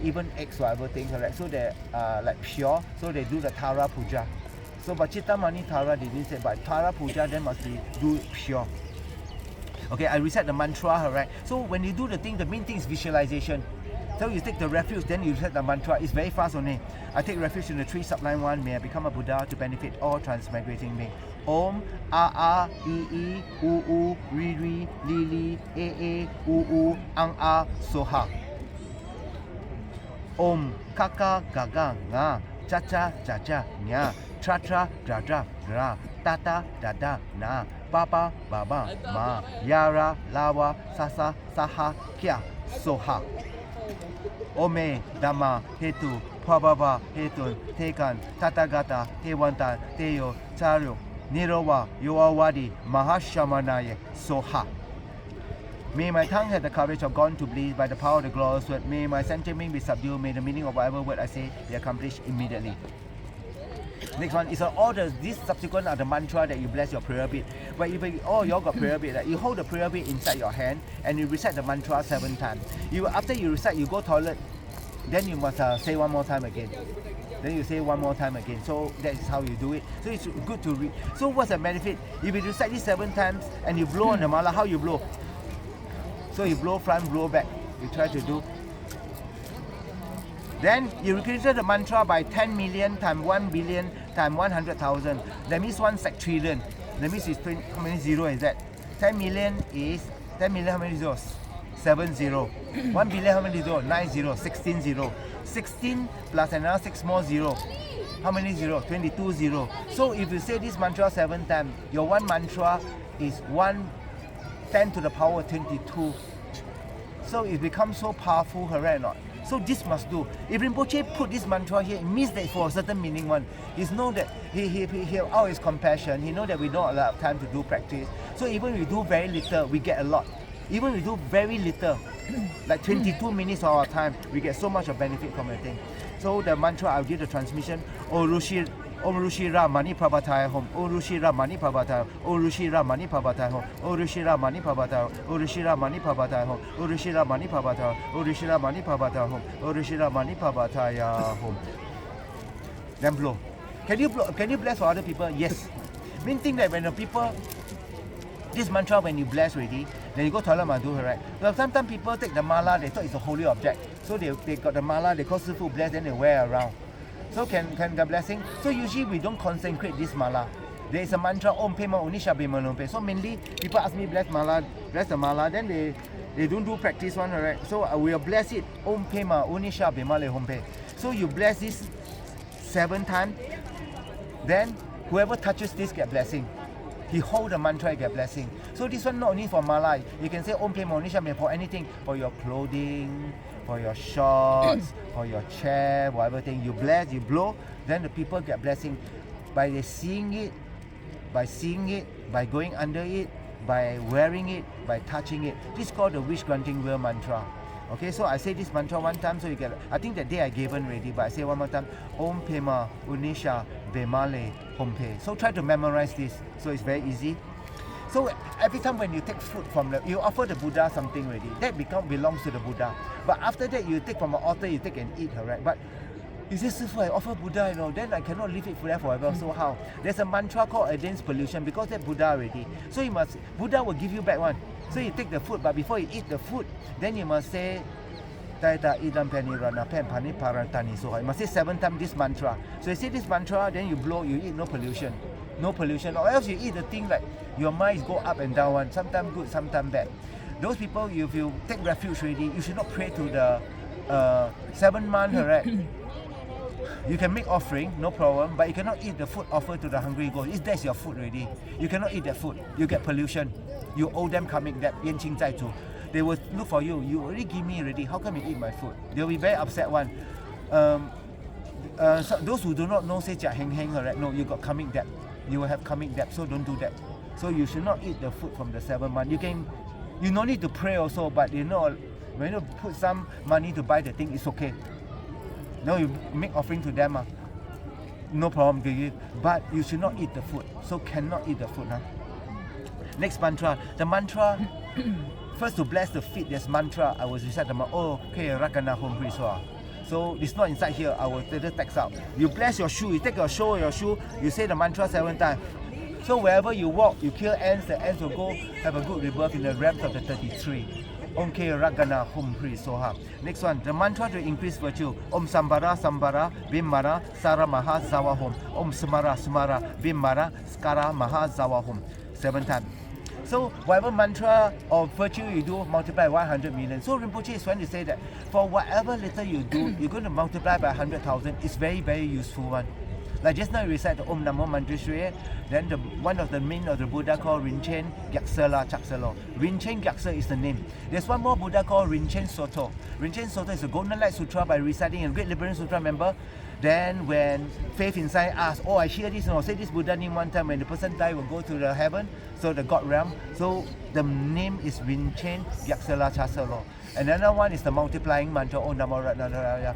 even eggs or whatever things, right? So they're like pure, so they do the Tara Puja. So but Chittamani Tara they didn't say, but Tara Puja then must be do pure. Okay, I recite the mantra, right? So when you do the thing, the main thing is visualization. So you take the refuge, then you recite the mantra. It's very fast only. I take refuge in the 3 sublime one. May I become a Buddha to benefit all transmigrating beings. Om, A, E, U, Ri, Li, E, U, Ang, Soha. Om, Kaka, Gaga, Nga, Cha, Nya, Tra, Dra, Gra, Tata, Dada, Na, Baba, Ma, Yara, Lawa, Sasa, Saha, Kya, Soha. Ome, Dhamma, Hetu, Pababa, Hetun, Tekan, Tatagata, Tewantan, Teyo, Charyo, Nirowa, Yoawadi, Mahashamanaya, Soha. May my tongue have the courage of God to bleed by the power of the glorious word. May my sentiment be subdued. May the meaning of whatever word I say be accomplished immediately. Next one is all these subsequent are the mantra that you bless your prayer bed. But if all y'all got prayer bed, you hold the prayer bed inside your hand and you recite the mantra 7 times. After you recite, you go toilet, then you must say one more time again. Then you say one more time again. So that is how you do it. So it's good to read. So what's the benefit? If you recite this 7 times and you blow on the mala, how you blow? So you blow front, blow back. You try to do. Then you increase the mantra by 10 million times 1 billion times 100,000. That means 1 sextrillion. That means it's 20, how many zero is that? 10 million is 10 million. How many zeros? 7 0. 1 billion. How many zeros? 9 0. 16 0. 16 plus another 6 more zero. How many zero? 22 0. So if you say this mantra 7 times, your one mantra is 10 to the power 22. So it becomes so powerful, correct or not? So this must do. If Rinpoche put this mantra here, it means that for a certain meaning one. He knows that he always compassion. He knows that we don't allow time to do practice. So even we do very little, we get a lot. Even we do very little, like 22 minutes of our time, we get so much of benefit from the thing. So the mantra, I'll give the transmission. Om Rushi Ra Mani Prabhataya Hom. Om Rushi Ra Mani Prabhataya. Om Rushi Ra Mani Prabhataya Hom. Om Rushi Ra Mani Prabhataya. Om Rushi Ra Mani Prabhataya Hom. Om Rushi Ra Mani Prabhataya. Om Rushi Ra Mani Prabhataya Hom. Om Rushi Ra Mani Prabhataya Hom. Then blow. Can you bless for other people? Yes. Main thing that when the people, this mantra when you bless already, then you go toilet must do, right? Well, sometimes people take the mala, they thought it's a holy object. So they got the mala, they call Sifu bless, then they wear around. So can the blessing? So usually we don't consecrate this mala. There is a mantra Om Pema Unisha Bema Lompe. So mainly people ask me bless the mala, then they don't do practice one, right? So I will bless it Om Pema Unisha Bema Le Hompe. So you bless this 7 times, then whoever touches this get blessing. He hold the mantra, get blessing. So this one not only for mala. You can say Om Pema Unisha Bema for anything, for your clothing, for your shorts, for your chair, whatever thing. You bless, you blow, then the people get blessing by seeing it, by going under it, by wearing it, by touching it. This is called the wish granting will mantra. Okay, so I say this mantra 1 time, so you get. I think that day I gave already, but I say one more time. Om Pema Unisha Bemale Hompe. So try to memorize this. So it's very easy. So every time when you take food from you offer the Buddha something already, that belongs to the Buddha. But after that you take from an altar, you take and eat, right? But you say, Sifu, I offer Buddha, then I cannot leave it there forever. So how? There's a mantra called against pollution because that's Buddha already. So Buddha will give you back one. So you take the food, but before you eat the food, then you must say, Taita idam pani rana pen pani parantani. So you must say 7 times this mantra. So you say this mantra, then you blow, you eat no pollution. No pollution, or else you eat the thing like your minds go up and down one, sometimes good, sometimes bad. Those people, if you take refuge already, you should not pray to the 7 month, right? You can make offering, no problem, but you cannot eat the food offered to the hungry ghost. That's your food already. You cannot eat that food. You get pollution. You owe them karmic debt. They will look for you. You already give me already. How come you eat my food? They'll be very upset one. So those who do not know say Jia Heng Heng, right? No, you got karmic debt. You will have karmic debt, so don't do that. So you should not eat the food from the 7 month. You no need to pray also, but when you put some money to buy the thing, it's okay. No, you make offering to them, no problem to you. But you should not eat the food. So cannot eat the food. Next mantra. The mantra, first to bless the feet, there's mantra. I will recite the mantra. Oh, okay, Rakana Home Priswa. So it's not inside here. I will take the text out. You bless your shoe. You take your shoe. You say the mantra 7 times. So wherever you walk, you kill ants. The ants will go have a good rebirth in the realms of the 33. Om Ke Ragana Hum Pri Soha. Next one, the mantra to increase virtue. Om Sambara Sambara Vimara Sara Maha Zawa Hum. Om Smara Smara Vimara Skara Maha Zawa Hum. 7 times. So whatever mantra or virtue you do, multiply 100 million. So Rinpoche is trying to say that for whatever little you do, you're going to multiply by 100,000. It's very, very useful one. Like just now you recite the Om Namo Mantrishwe, then one of the main of the Buddha called Rinchen Gyaksela Chakselo. Rinchen Gyaksa is the name. There's one more Buddha called Rinchen Soto. Rinchen Soto is a Golden Light Sutra by reciting a Great Liberation Sutra, remember? Then when faith inside asks, oh, I hear this, say this Buddha name one time, when the person die will go to the heaven, so the God realm. So the name is Rinchen Gyaksala Chasalo. Another one is the multiplying mantra, oh Namo Ratnaraya,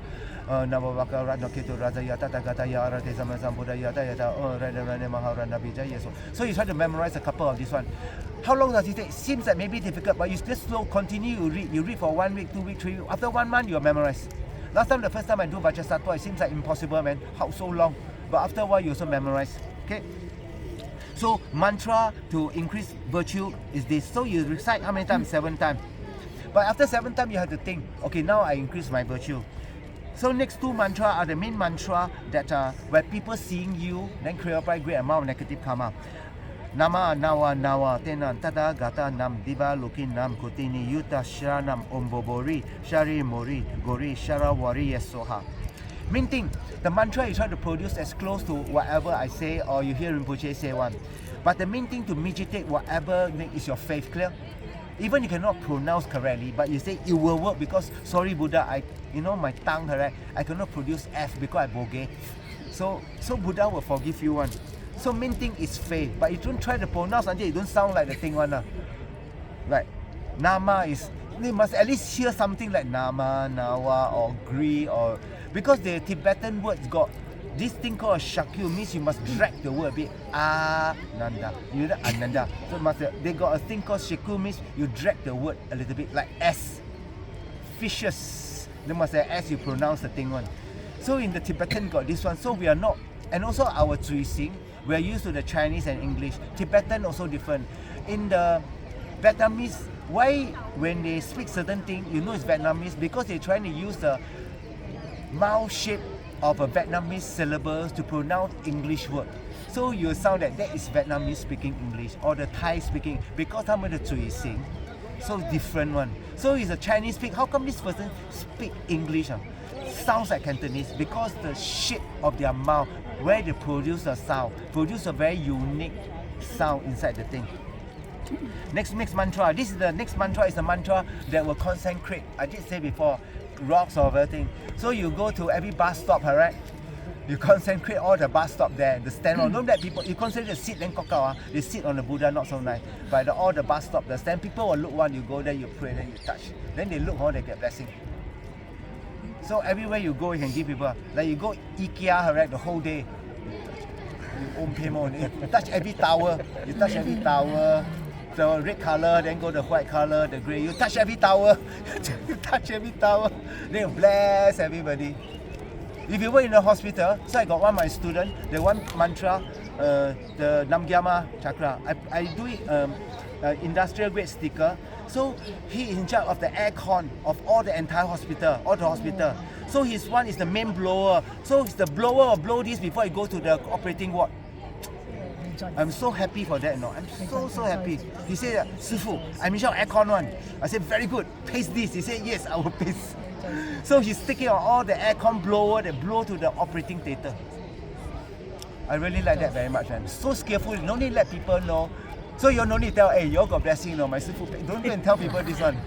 Namo Vaka Ratnaketu Razaya Tatagata Yarate Samasam Buddha Yata Yata, oh Radharane Maharana Vijaya. So you try to memorize a couple of this one. How long does it take? Seems like maybe difficult, but you just slow, continue, you read for 1 week, 2 weeks, 3 weeks. After 1 month, you're memorized. Last time, the first time I do Vajrasattva, it seems like impossible, man. How so long? But after a while, you also memorize. Okay? So, mantra to increase virtue is this. So, you recite how many times? 7 times. But after 7 times, you have to think, okay, now I increase my virtue. So, next 2 mantra are the main mantra that where people seeing you, then create a great amount of negative karma. Nama nawa nawa tenan tada gata nam diva lukin nam kutini yuta sharanam ombobori shari mori gori sharawari yesoha. Main thing, the mantra you try to produce as close to whatever I say or you hear Rinpoche say one. But the main thing to meditate whatever is your faith, clear? Even you cannot pronounce correctly, but you say it will work because sorry Buddha, my tongue correct, I cannot produce F because I boge. So Buddha will forgive you one. So main thing is faith, but you don't try to pronounce until it don't sound like the thing one. Like Nama is, you must at least hear something like Nama, Nawa or Gri or, because the Tibetan words got this thing called Shakyu, means you must drag the word a bit. Ananda, you know Ananda. So they got a thing called Shakyu, means you drag the word a little bit like S. Fishes. They must say S, you pronounce the thing one. So in the Tibetan got this one. So we are not, and also our Zui Sing, we are used to the Chinese and English. Tibetan also different. In the Vietnamese, why when they speak certain thing, you know it's Vietnamese because they're trying to use the mouth shape of a Vietnamese syllables to pronounce English word. So you sound that is Vietnamese speaking English or the Thai speaking because some of the Zui Sing. So different one. So it's a Chinese speak. How come this person speak English? Sounds like Cantonese because the shape of their mouth, where they produce a sound, produce a very unique sound inside the thing. Next mantra. This is the next mantra is the mantra that will concentrate. I did say before, rocks or everything. So you go to every bus stop, alright? You concentrate all the bus stop there, the stand on. Don't let people, you concentrate the seat, then they sit on the Buddha, not so nice. But all the bus stop, the stand, people will look one, you go there, you pray, then you touch. Then they look, they get blessing. So everywhere you go, you can give people. Like you go IKEA, correct, the whole day. You touch every tower. You touch every tower. The red color, then go the white color, the grey. You touch every tower. You touch every tower. Then you bless everybody. If you work in a hospital, so I got one of my students, the one mantra, the Namgyama chakra. I do it industrial grade sticker. So he is in charge of the aircon of all the entire hospital, So his one is the main blower. So the blower will blow this before he go to the operating ward. I'm so happy for that, I'm so happy. He said, Sifu, I'm in charge of aircon one. I said, very good, paste this. He said, yes, I will paste. So he's taking on all the aircon blower that blow to the operating theatre. I really like that very much, man. So skillful, no need let people know. So you no need tell, hey, you all got blessing, my Sifu. Don't even tell people this one.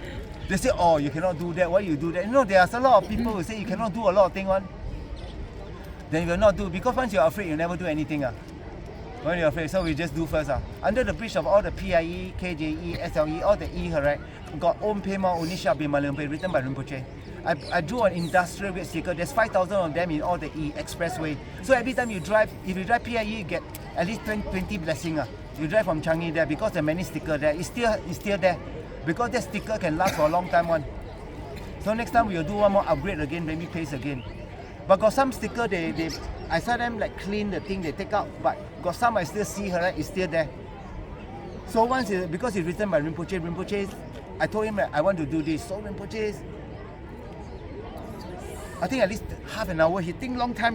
They say, oh, you cannot do that, why you do that? There's a lot of people who say you cannot do a lot of things one. Then you will not do, because once you're afraid, you never do anything. When you're afraid, so we just do first. Under the bridge of all the PIE, KJE, SLE, all the E, correct? Got Om Pema Unisha Bimalimpe written by Rinpoche. I drew an industrial grade sticker. There's 5,000 of them in all the E expressway. So every time you drive, if you drive PIE, you get at least 20 blessings. You drive from Changi there because there are many stickers there. It's still there because that sticker can last for a long time one. So next time we'll do one more upgrade again, maybe paste again. But got some sticker I saw them like clean the thing they take out, but got some I still see her, right? It's still there. So once because it's written by Rinpoche, I told him I want to do this. So Rinpoche, I think at least half an hour. He think long time,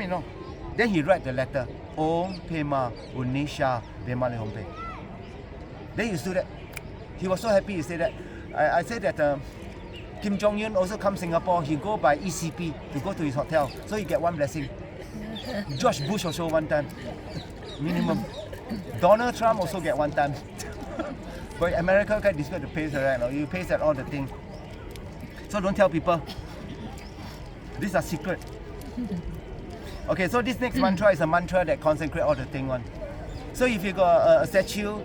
Then he write the letter. Om Pema Unisha Bemale Hompe. Then he do that. He was so happy he said that. I said that Kim Jong-un also come Singapore. He go by ECP to go to his hotel. So he get one blessing. George Bush also one time. Minimum. Donald Trump also get one time. But America can discuss the pace, right? You pace at all the things. So don't tell people. These are secret. Okay, so this next mantra is a mantra that consecrates all the thing one. So if you got a statue,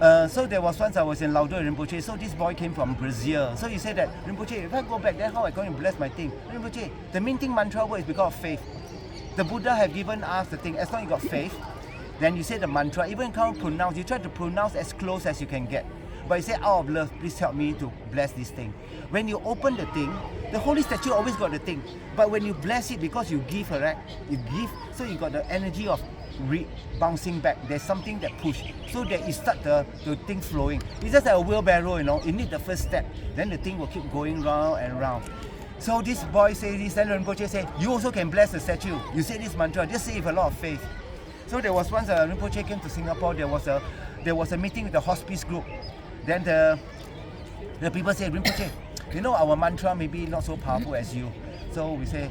so there was once I was in Laudo Rinpoche, so this boy came from Brazil. So he said that, Rinpoche, if I go back there, how am I going to bless my thing? Rinpoche, the main thing mantra word is because of faith. The Buddha have given us the thing, as long as you got faith, then you say the mantra, even can't pronounce, you try to pronounce as close as you can get. But you say, out of love, please help me to bless this thing. When you open the thing, the holy statue always got the thing. But when you bless it, because you give, right? You give, so you got the energy of bouncing back. There's something that push, so that you start the thing flowing. It's just like a wheelbarrow, you know. You need the first step, then the thing will keep going round and round. So this boy say this, then Rinpoche say, you also can bless the statue. You say this mantra, just say it with a lot of faith. So there was once Rinpoche came to Singapore, there was a meeting with the hospice group. Then the people say, Rinpoche, you know our mantra maybe not so powerful as you. So we say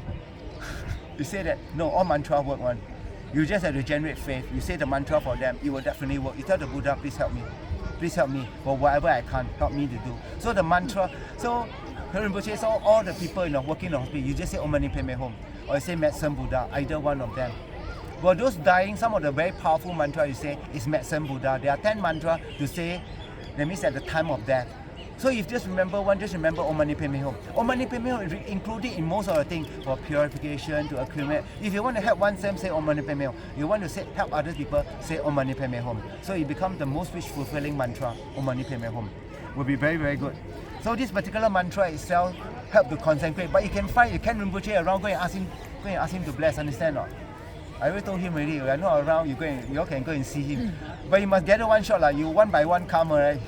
that, no, all mantra work one. You just have to generate faith. You say the mantra for them, it will definitely work. You tell the Buddha, please help me for whatever I can, help me to do. So the mantra, so Rinpoche saw all the people working in the hospital, you just say Om Mani Padme Hum, or you say Medicine Buddha, either one of them. For those dying, some of the very powerful mantra you say is Medicine Buddha. There are 10 mantras to say, that means at the time of death. So if you just remember one, just remember Om Mani Padme Hum. Om Mani Padme Hum is included in most of the things for purification, to accumulate. If you want to help oneself, say Om Mani Padme Hum. You want to help other people, say Om Mani Padme Hum. So it becomes the most wish fulfilling mantra, Om Mani Padme Hum. Will be very, very good. So this particular mantra itself help to concentrate. But you can find Rinpoche around, go and ask him to bless, understand or not? I already told him already, we are not around, you all can go and see him. But you must gather one shot, like you one by one come, alright?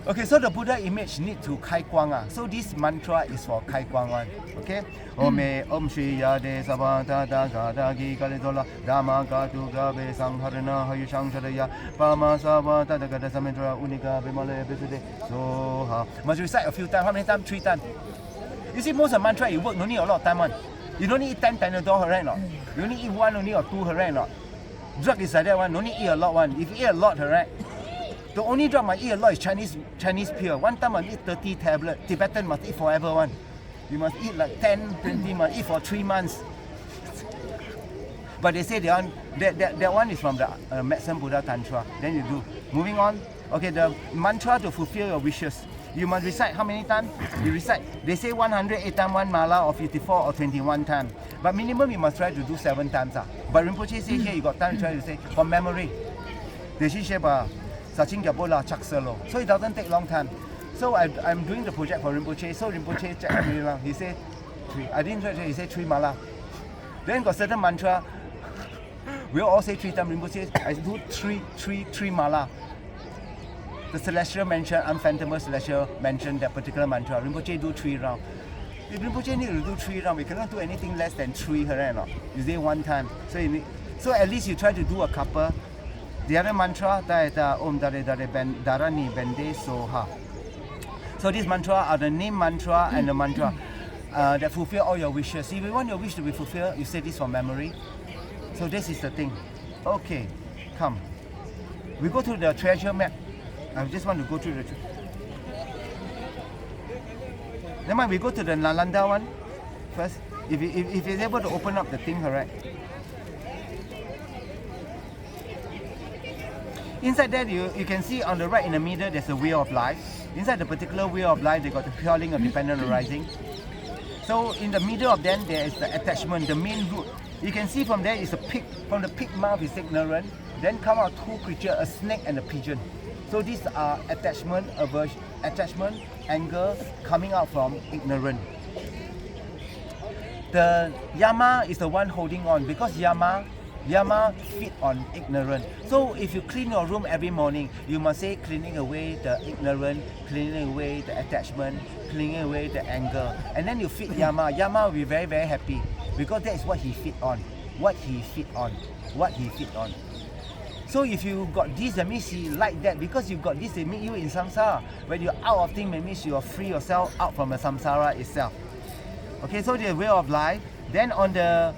Okay, so the Buddha image need to Kai Kwang. So this mantra is for Kai Kwang one. Okay? Om Shri Yade Sabata Daga Gi Kalidola Dama Gatu Gabe Sangharana Hayushang Shadaya Pama Sabata Daga Samendra Unika Bimale Besude Soha. Must recite a few times. How many times? 3 times. You see, most of the mantra you work, no need a lot of time one. You don't need eat 10 Panadol, right? No? You only eat 1 only or 2, right? No? Drug is like that one, no need eat a lot one. If you eat a lot, right? The only drug I eat a lot is Chinese pill. One time I eat 30 tablets. Tibetan must eat forever one. You must eat like 10, 20 months, eat for 3 months. But they say that one is from the Medicine Buddha Tantra. Then you do. Moving on. Okay, the mantra to fulfill your wishes. You must recite how many times? You recite. They say 108 times 1 mala or 54 or 21 times. But minimum you must try to do 7 times. But Rinpoche say here you got time to try to say from memory. They say Sachin Gabola Chakselo. So it doesn't take long time. So I'm doing the project for Rinpoche. So Rinpoche checked me long. He said 3. I didn't try to say, he said 3 mala. Then got certain mantra. We all say 3 times. Rinpoche, I do 3 mala. The celestial mention, unphantomous celestial mention that particular mantra. Rinpoche do 3 rounds. If Rinpoche need to do 3 rounds, we cannot do anything less than 3, right? You say 1 time. So at least you try to do a couple. The other mantra, Om Dare Dare Darani Bende Soha. So these mantra are the name mantra and the mantra that fulfill all your wishes. If you want your wish to be fulfilled, you say this from memory. So this is the thing. Okay, come. We go to the treasure map. I just want to go through the. Never mind, we go to the Nalanda one first. If you're able to open up the thing, correct? Inside that, you can see on the right in the middle, there's a wheel of life. Inside the particular wheel of life, they got the pure of dependent arising. So in the middle of them, there is the attachment, the main root. You can see from there is a pig. From the pig mouth is ignorant. Then come out 2 creatures, a snake and a pigeon. So these are attachment, aversion, attachment, anger coming out from ignorance. The Yama is the one holding on because Yama feed on ignorance. So if you clean your room every morning, you must say cleaning away the ignorance, cleaning away the attachment, cleaning away the anger. And then you feed Yama. Yama will be very, very happy because that is what he feed on. What he feed on. What he feed on. So if you got this, that means you like that because you got this, it make you in samsara. When you're out of things, that means you are free yourself out from the samsara itself. Okay, so the way of life. Then on the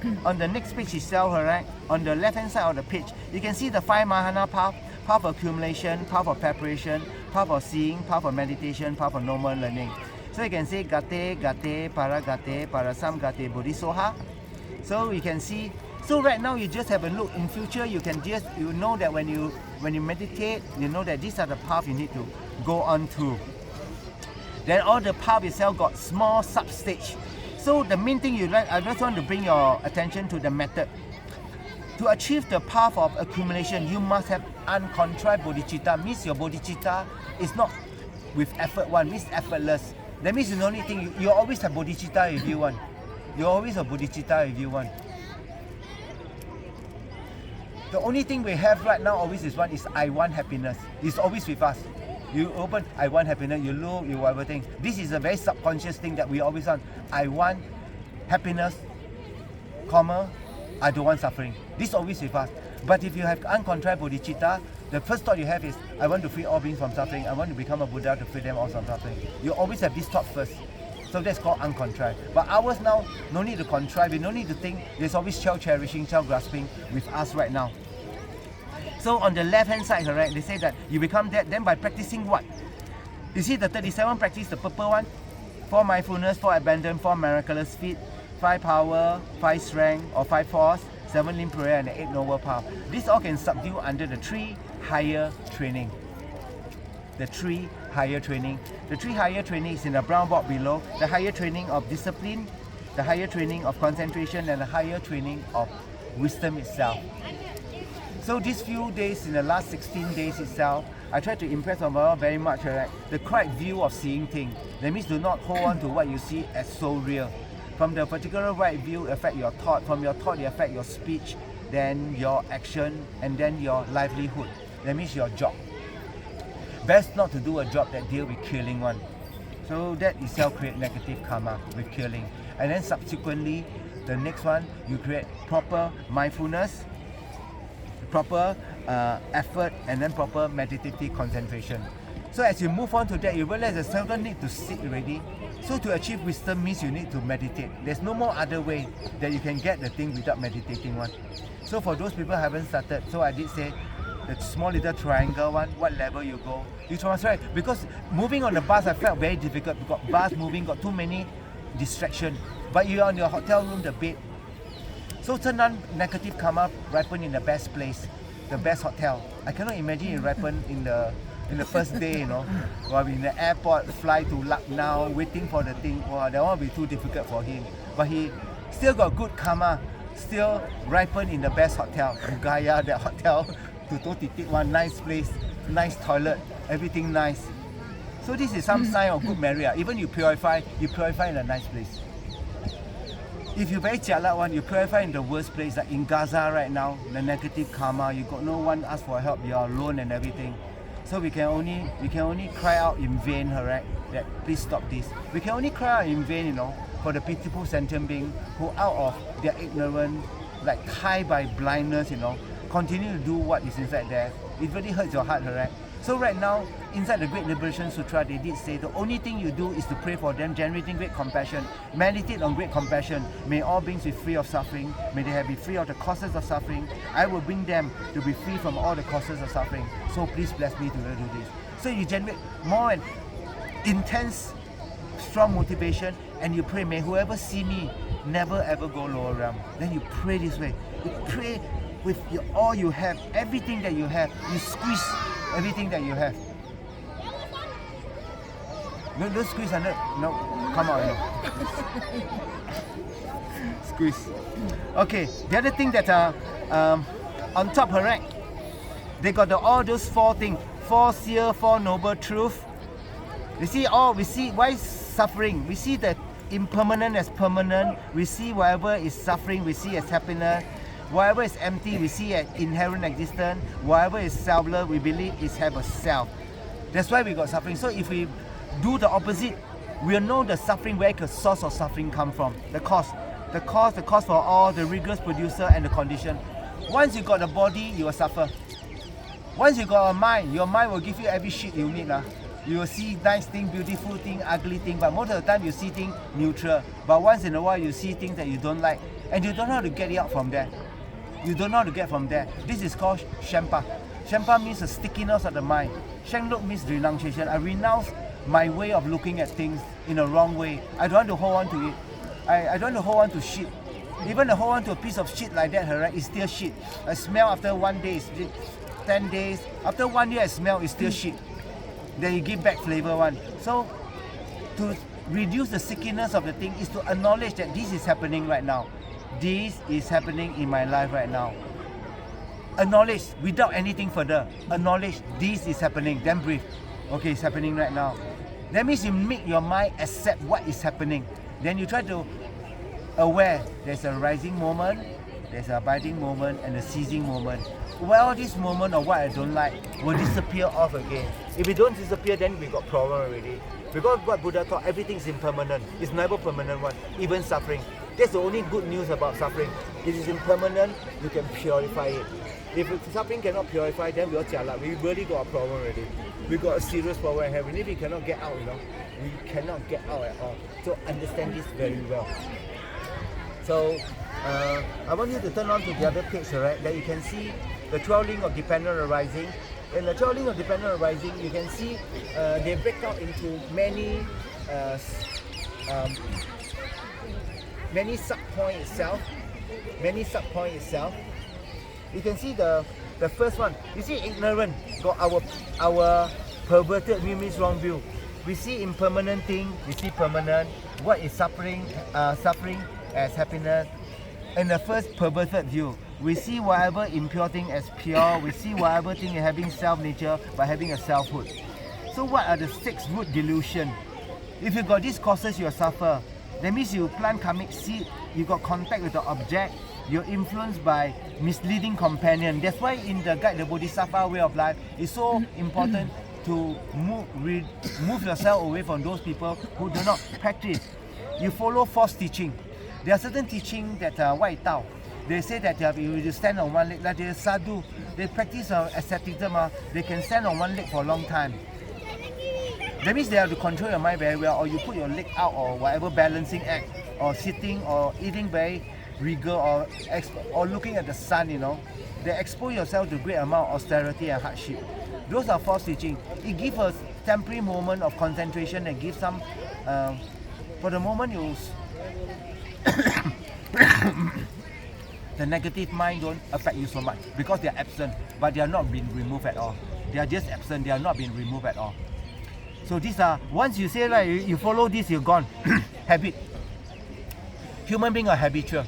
next page itself, right, on the left hand side of the page, you can see the 5 Mahana path, path of accumulation, path of preparation, path of seeing, path of meditation, path of normal learning. So you can say gate, gate, parasam gate, bodhisoha. So you can see. So right now you just have a look. In future you can just, you know that when you meditate, you know that these are the paths you need to go on to. Then all the path itself got small sub-stage. So the main thing you like, I just want to bring your attention to the method. To achieve the path of accumulation, you must have uncontrived bodhicitta. Means your bodhicitta is not with effort one, means effortless. That means you don't need think, you always have bodhicitta if you want. You always have bodhicitta if you want. The only thing we have right now always is one is I want happiness. It's always with us. You open, I want happiness, you look, you whatever thing. This is a very subconscious thing that we always want. I want happiness, comma, I don't want suffering. This is always with us. But if you have uncontrived bodhicitta, the first thought you have is, I want to free all beings from suffering. I want to become a Buddha to free them all from suffering. You always have this thought first. So that's called uncontrived. But ours now, no need to contrive, we no need to think. There's always child cherishing, child grasping with us right now. So on the left hand side, correct, they say that you become that, then by practicing what? You see the 37 practice, the purple one? 4 mindfulness, 4 abandon, 4 miraculous feet, 5 power, 5 strength, or 5 force, 7 limb prayer, and 8 noble path. This all can subdue under the 3 higher training. The 3 higher training. The 3 higher training is in the brown box below. The higher training of discipline, the higher training of concentration, and the higher training of wisdom itself. So these few days, in the last 16 days itself, I try to impress on you very much the correct view of seeing things. That means do not hold on to what you see as so real. From the particular right view, affect your thought. From your thought, it affect your speech, then your action, and then your livelihood. That means your job. Best not to do a job that deal with killing one. So that itself create negative karma with killing. And then subsequently, the next one, you create proper mindfulness, proper effort, and then proper meditative concentration. So as you move on to that, you realize the servant need to sit already. So to achieve wisdom means you need to meditate. There's no more other way that you can get the thing without meditating one. So for those people who haven't started, so I did say the small little triangle one, what level you go, you transfer. Because moving on the bus I felt very difficult because bus moving got too many distractions. But you're on your hotel room, the bed. So turn on negative karma ripen in the best place, the best hotel. I cannot imagine it ripen in the first day, you know, while in the airport, fly to Lucknow, waiting for the thing. Wow, that one will be too difficult for him. But he still got good karma, still ripen in the best hotel, Gaya, that hotel, to Totitik one, nice place, nice toilet, everything nice. So this is some sign of good merit. Even you purify in a nice place. If you very jialat one, you purify in the worst place, like in Gaza right now, the negative karma, you got no one ask for help, you're alone and everything. So we can only cry out in vain, right? That please stop this. We can only cry out in vain, you know, for the pitiful sentient being who out of their ignorance, like high by blindness, you know, continue to do what is inside there. It really hurts your heart, right? So right now, inside the Great Liberation Sutra, they did say the only thing you do is to pray for them, generating great compassion. Meditate on great compassion. May all beings be free of suffering. May they be free of the causes of suffering. I will bring them to be free from all the causes of suffering. So please bless me to do this. So you generate more and intense, strong motivation, and you pray, may whoever see me never ever go lower realm. Then you pray this way. You pray with all you have, everything that you have. You squeeze everything that you have. No, don't squeeze under. No, come out. Squeeze. Okay. The other thing that on top, correct? They got all those 4 things: 4 seer, 4 noble truth. You see, we see why suffering. We see the impermanent as permanent. We see whatever is suffering, we see as happiness. Whatever is empty, we see as inherent existence. Whatever is selfless, we believe is have a self. That's why we got suffering. So if we do the opposite, we'll know the suffering, where the source of suffering come from. The cause for all, the rigorous producer and the condition. Once you got the body, you will suffer. Once you got a mind, your mind will give you every shit you need. You will see nice thing, beautiful thing, ugly thing, but most of the time you see things neutral. But once in a while you see things that you don't like, and you don't know how to get it out from there. You don't know how to get from there. This is called Shenpa. Shenpa means the stickiness of the mind. Shenlok means renunciation. I renounce my way of looking at things in a wrong way. I don't want to hold on to it. I don't want to hold on to shit. Even to hold on to a piece of shit like that, right, is still shit. I smell after 1 day, 10 days. After 1 year, I smell, it's still shit. Then you give back flavor one. So to reduce the sickiness of the thing is to acknowledge that this is happening right now. This is happening in my life right now. Acknowledge without anything further. Acknowledge this is happening. Then breathe. Okay, it's happening right now. That means you make your mind accept what is happening. Then you try to aware there's a rising moment, there's a abiding moment, and a ceasing moment. Well, this moment of what I don't like will disappear off again. If it don't disappear, then we got problem already. Because what Buddha taught, everything is impermanent. It's never permanent one, even suffering. That's the only good news about suffering. It is impermanent, you can purify it. If suffering cannot purify, then we really got a problem already. We got a serious problem ahead. If we cannot get out, we cannot get out at all. So understand this very well. So I want you to turn on to the other page, right? That you can see the 12 link of dependent arising. In the 12 link of dependent arising, you can see they break out into many sub-point itself. You can see the first one. You see ignorant got our perverted view, means wrong view. We see impermanent thing, we see permanent. What is suffering? Suffering as happiness. In the first perverted view, we see whatever impure thing as pure. We see whatever thing having self-nature but having a selfhood. So what are the 6 root delusion? If you got these causes, you will suffer. That means you plant karmic seed, you got contact with the object, you're influenced by misleading companion. That's why in the guide, the Bodhisattva way of life, it's so important to move yourself away from those people who do not practice. You follow false teaching. There are certain teaching that are Wai Tao. They say that you stand on one leg, like the sadhu, they practice asceticism, they can stand on one leg for a long time. That means they have to control your mind very well, or you put your leg out or whatever balancing act, or sitting or eating very regal or looking at the sun, They expose yourself to great amount of austerity and hardship. Those are false teaching. It gives a temporary moment of concentration and gives some, for the moment you the negative mind don't affect you so much because they are absent, but they are not being removed at all. They are just absent, they are not being removed at all. So these are, once you say like you follow this, you're gone. Habit. Human beings are habitual.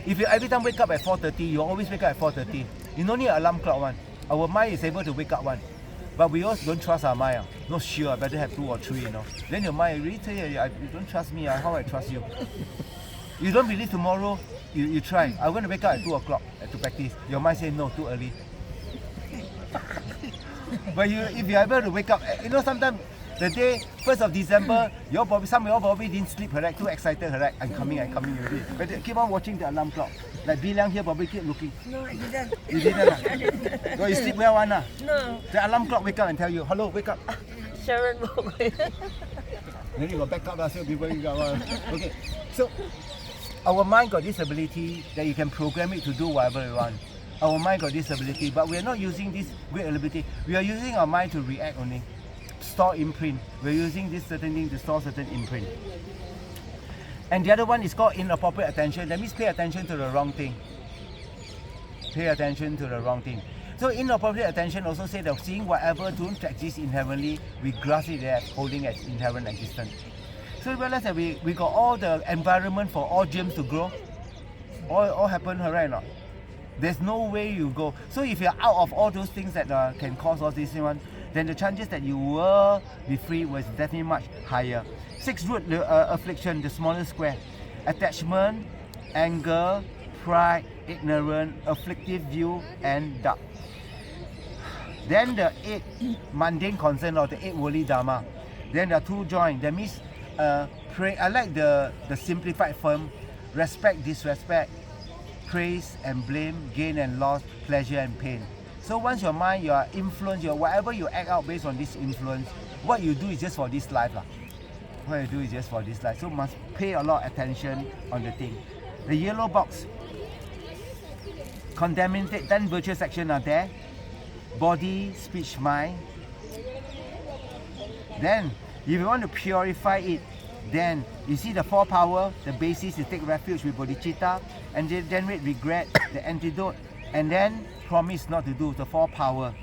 If you every time wake up at 4:30, you always wake up at 4:30. You don't need an alarm clock one. Our mind is able to wake up one. But we also don't trust our mind. Not sure, I better have 2 or 3, Then your mind really tell you, you don't trust me, how I trust you? You don't believe tomorrow, you try. I'm going to wake up at 2 o'clock to practice. Your mind says no, too early. But if you're able to wake up, sometimes the day 1st of December, some of you probably didn't sleep, correct? Too excited, correct? I'm coming already. But keep on watching the alarm clock. Like Bilang here probably keep looking. No, I didn't. You didn't? I didn't. No, you sleep well one? No. The alarm clock wake up and tell you, hello, wake up. Sharon woke me. Then you got back up so people you got one. Okay. So our mind got this ability that you can program it to do whatever you want. Our mind got this ability, but we are not using this great ability. We are using our mind to react only. Store imprint. We're using this certain thing to store certain imprint. And the other one is called inappropriate attention. That means pay attention to the wrong thing. Pay attention to the wrong thing. So inappropriate attention also say that seeing whatever don't exist inherently, we grasp it as holding as inherent existence. So we realize that we got all the environment for all germs to grow. All happen, right or not? There's no way you go. So if you're out of all those things that can cause all this one, then the chances that you will be free was definitely much higher. 6 root affliction, the smallest square. Attachment, anger, pride, ignorance, afflictive view, and doubt. Then the 8 mundane concern or the 8 worldly dharma. Then there are 2 joined. That means pray. I like the simplified form. Respect, disrespect, praise and blame, gain and loss, pleasure and pain. So once your mind, your influence, whatever you act out based on this influence, what you do is just for this life. What you do is just for this life. So must pay a lot of attention on the thing. The yellow box. Contaminated 10 virtual sections are there. Body, speech, mind. Then, if you want to purify it, then you see the 4 power, the basis is take refuge with bodhicitta and generate regret, the antidote, and then promise not to do the 4 power.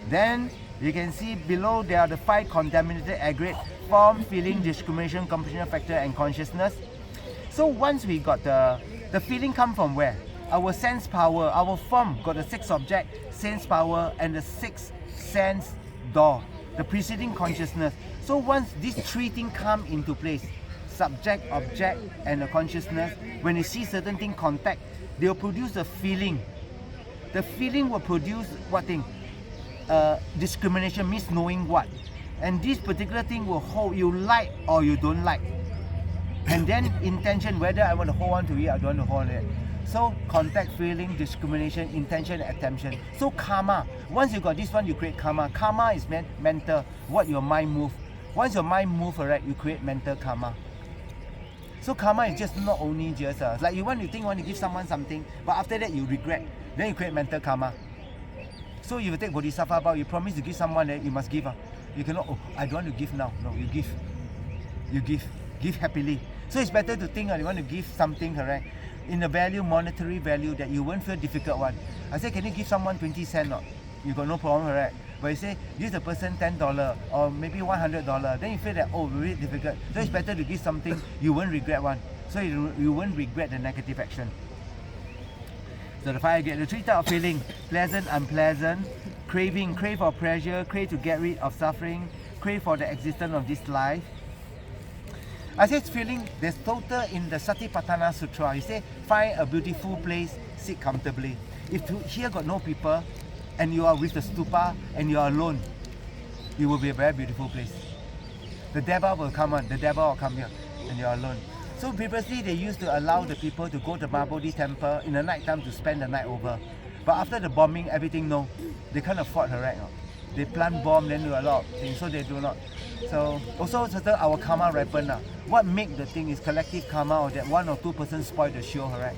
Then you can see below there are the 5 contaminated aggregate: form, feeling, discrimination, competition factor, and consciousness. So once we got the feeling come from where? Our sense power, our form got the 6 object, sense power, and the 6 sense door, the preceding consciousness. So once these 3 things come into place, subject, object, and the consciousness, when you see certain thing contact, they will produce a feeling. The feeling will produce what thing? Discrimination means knowing what, and this particular thing will hold you like or you don't like, and then intention, whether I want to hold on to it or don't want to hold on to it. So contact, feeling, discrimination, intention, attention. So karma, once you got this one, you create karma. Karma is mental, what your mind move. Once your mind move, right, you create mental karma. So karma is just not only just like you want to give someone something, but after that you regret, then you create mental karma. So you will take bodhisattva vow, you promise to give someone, you must give. You cannot, oh, I don't want to give now. No, you give. You give happily. So it's better to think you want to give something, correct? In the value, monetary value, that you won't feel difficult one. I say, can you give someone 20 cents? No? You got no problem, correct? But you say, give the person $10 or maybe $100, then you feel that, oh, really difficult. So it's better to give something you won't regret one. So you won't regret the negative action. So the 5 get the 3 types of feeling: pleasant, unpleasant, craving, crave for pleasure, crave to get rid of suffering, crave for the existence of this life. I say feeling, there's total in the Satipatthana Sutra. You say, find a beautiful place, sit comfortably. If here got no people, and you are with the stupa, and you are alone, it will be a very beautiful place. The Deva will come on, the Deva will come here, and you are alone. So previously they used to allow the people to go to Mabodhi temple in the night time to spend the night over. But after the bombing, everything no. They can't afford her, right? No? They plant bomb, then do a lot of things, so they do not. So also our karma ripen. What make the thing is collective karma, or that 1 or 2 persons spoil the show, right?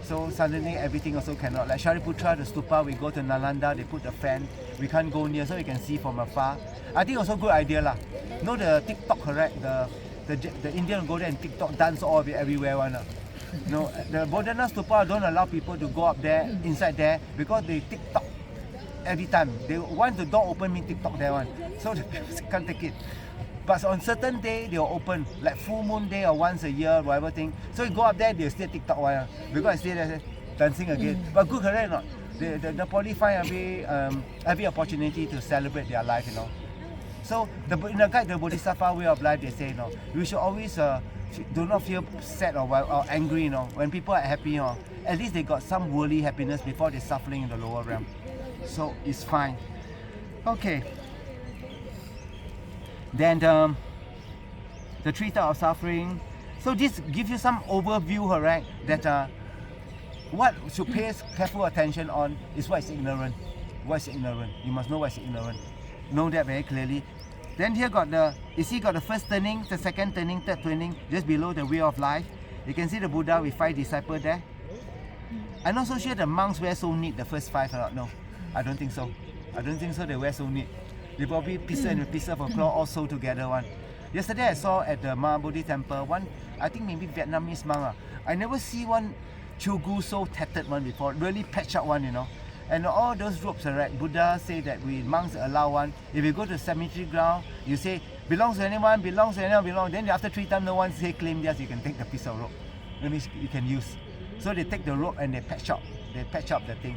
So suddenly everything also cannot. Like Shariputra, the stupa, we go to Nalanda, they put the fan, we can't go near, so we can see from afar. I think also good idea lah. Know the TikTok, correct? The Indian go there and TikTok dance all of it everywhere one. No, the Bodhana stupa don't allow people to go up there, inside there, because they TikTok every time. They once the door open, me TikTok there one. So the people can't take it. But on certain day they will open, like full moon day or once a year, whatever thing. So you go up there, they'll still TikTok one. Because I stay there dancing again. But good, correct or not? The Poli find every opportunity to celebrate their life, you know. So in the guide, the Bodhisattva way of life, they say, you know, we should always do not feel sad or angry, you know. When people are happy, you know, at least they got some worldly happiness before they're suffering in the lower realm. So it's fine. Okay. Then the 3 types of suffering. So this gives you some overview, right? That what should pay careful attention on is what is ignorant. What is ignorant? You must know what is ignorant. Know that very clearly. Then here got you see got the first turning, the second turning, third turning, just below the way of life. You can see the Buddha with 5 disciples there. I'm not so sure the monks wear so neat, the first 5 or not. No, I don't think so. I don't think so they wear so neat. They probably piece and piece of cloth all sew together one. Yesterday I saw at the Mabodhi temple one, I think maybe Vietnamese monk. I never see one chogu so tattered one before, really patched up one, you know. And all those ropes, right? Buddha say that we monks allow one. If you go to cemetery ground, you say belongs to anyone, belongs to anyone, belongs. Then after 3 times, no one say claim theirs. You can take the piece of rope. That means you can use. So they take the rope and they patch up. They patch up the thing.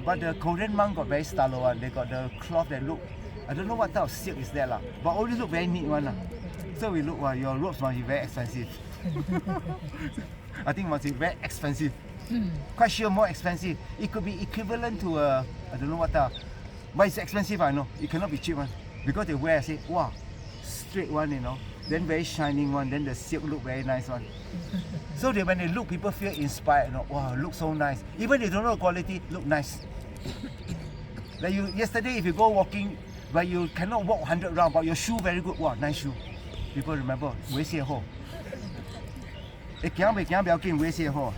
But the Korean monk got very stylo one. They got the cloth that look. I don't know what type of silk is that lah. But all these look very neat one lah. So we look, your ropes must be very expensive. I think must be very expensive. Quite sure more expensive. It could be equivalent to I don't know what type, but it's expensive. I know it cannot be cheap one because they wear. I say wow, straight one, you know. Then very shining one. Then the silk look very nice one. So when they look, people feel inspired. You know, wow, look so nice. Even they don't know the quality, look nice. Like yesterday, if you go walking, but you cannot walk 100 rounds, but your shoe very good. Wow, nice shoe. People remember, 危險好。你行不要緊，危險好。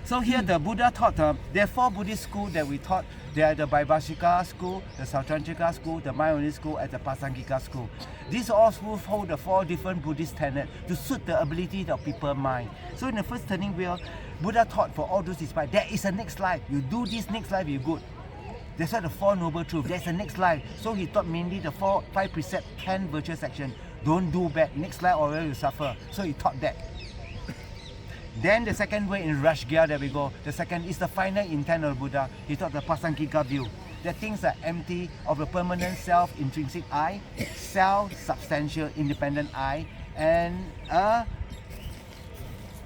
So here the Buddha taught, there are 4 Buddhist schools that we taught. There are the Vaibhashika school, the Sautrantika school, the Mayonnaise school, and the Pasangika school. These all schools hold the 4 different Buddhist tenets to suit the ability of people's mind. So in the first turning wheel, Buddha taught for all those inspired, there is a next life. You do this next life, you're good. That's why the 4 noble truths. There's a next life. So he taught mainly the 5 precepts, 10 virtue section. Don't do bad. Next life or you suffer. So he taught that. Then the second way in Rush Gear, there we go. The second is the final intent of Buddha. He taught the Pasangika view. That things are empty of the permanent self-intrinsic I, self-substantial independent I, and a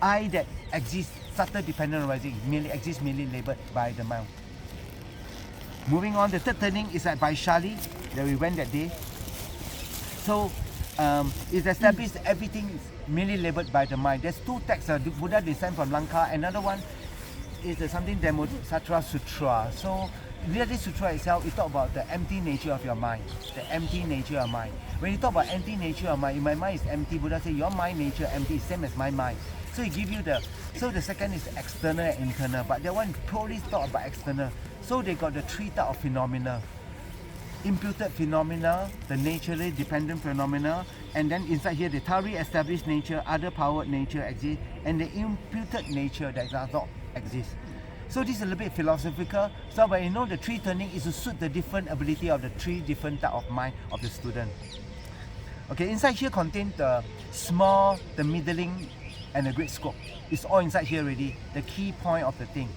I that exists, subtle dependent arising, merely exists, merely labeled by the mind. Moving on, the third turning is at Vaishali, that we went that day. So it's established that everything is merely labeled by the mind. There's 2 texts. Buddha descent from Lanka. Another one is something Dhammasatra Sutra. So this sutra itself, it talks about the empty nature of your mind. The empty nature of mind. When you talk about empty nature of mind, my mind is empty. Buddha says your mind nature empty is same as my mind. So he give you so the second is external and internal, but that one purely talk about external. So they got the 3 types of phenomena. Imputed phenomena, the naturally dependent phenomena, and then inside here the Tari established nature, other powered nature exists, and the imputed nature that does not exist. So this is a little bit philosophical. So but you know the 3 turning is to suit the different ability of the 3 different type of mind of the student. Okay, inside here contain the small, the middling, and the great scope. It's all inside here already. The key point of the thing.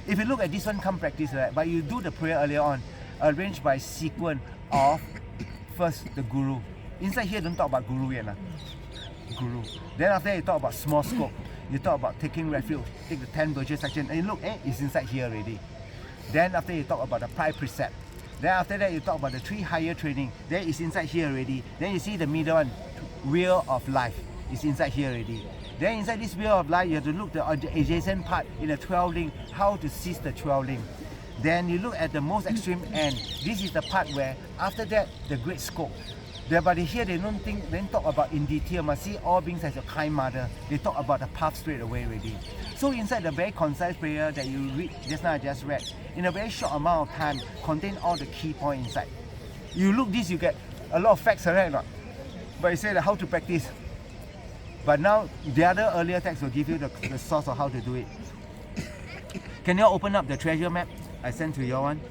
If you look at this one, come practice, right? But you do the prayer earlier on, arranged by sequence of first the guru. Inside here don't talk about guru yet. Guru. Then after that you talk about small scope. You talk about taking refuge, take the 10 virtue section, and you look, it's inside here already. Then after you talk about the 5 precept. Then after that you talk about the 3 higher training. Then it's inside here already. Then you see the middle one, wheel of life. It's inside here already. Then inside this wheel of life, you have to look at the adjacent part in the 12 link, how to seize the 12 link. Then you look at the most extreme end. This is the part where, after that, the great scope. But here they don't talk about in detail. Must see all beings as your kind mother. They talk about the path straight away already. So inside the very concise prayer that you read, just now I just read, in a very short amount of time, contain all the key points inside. You look this, you get a lot of facts, right? Not? But you say that how to practice. But now, the other earlier text will give you the source of how to do it. Can you open up the treasure map I sent to your one?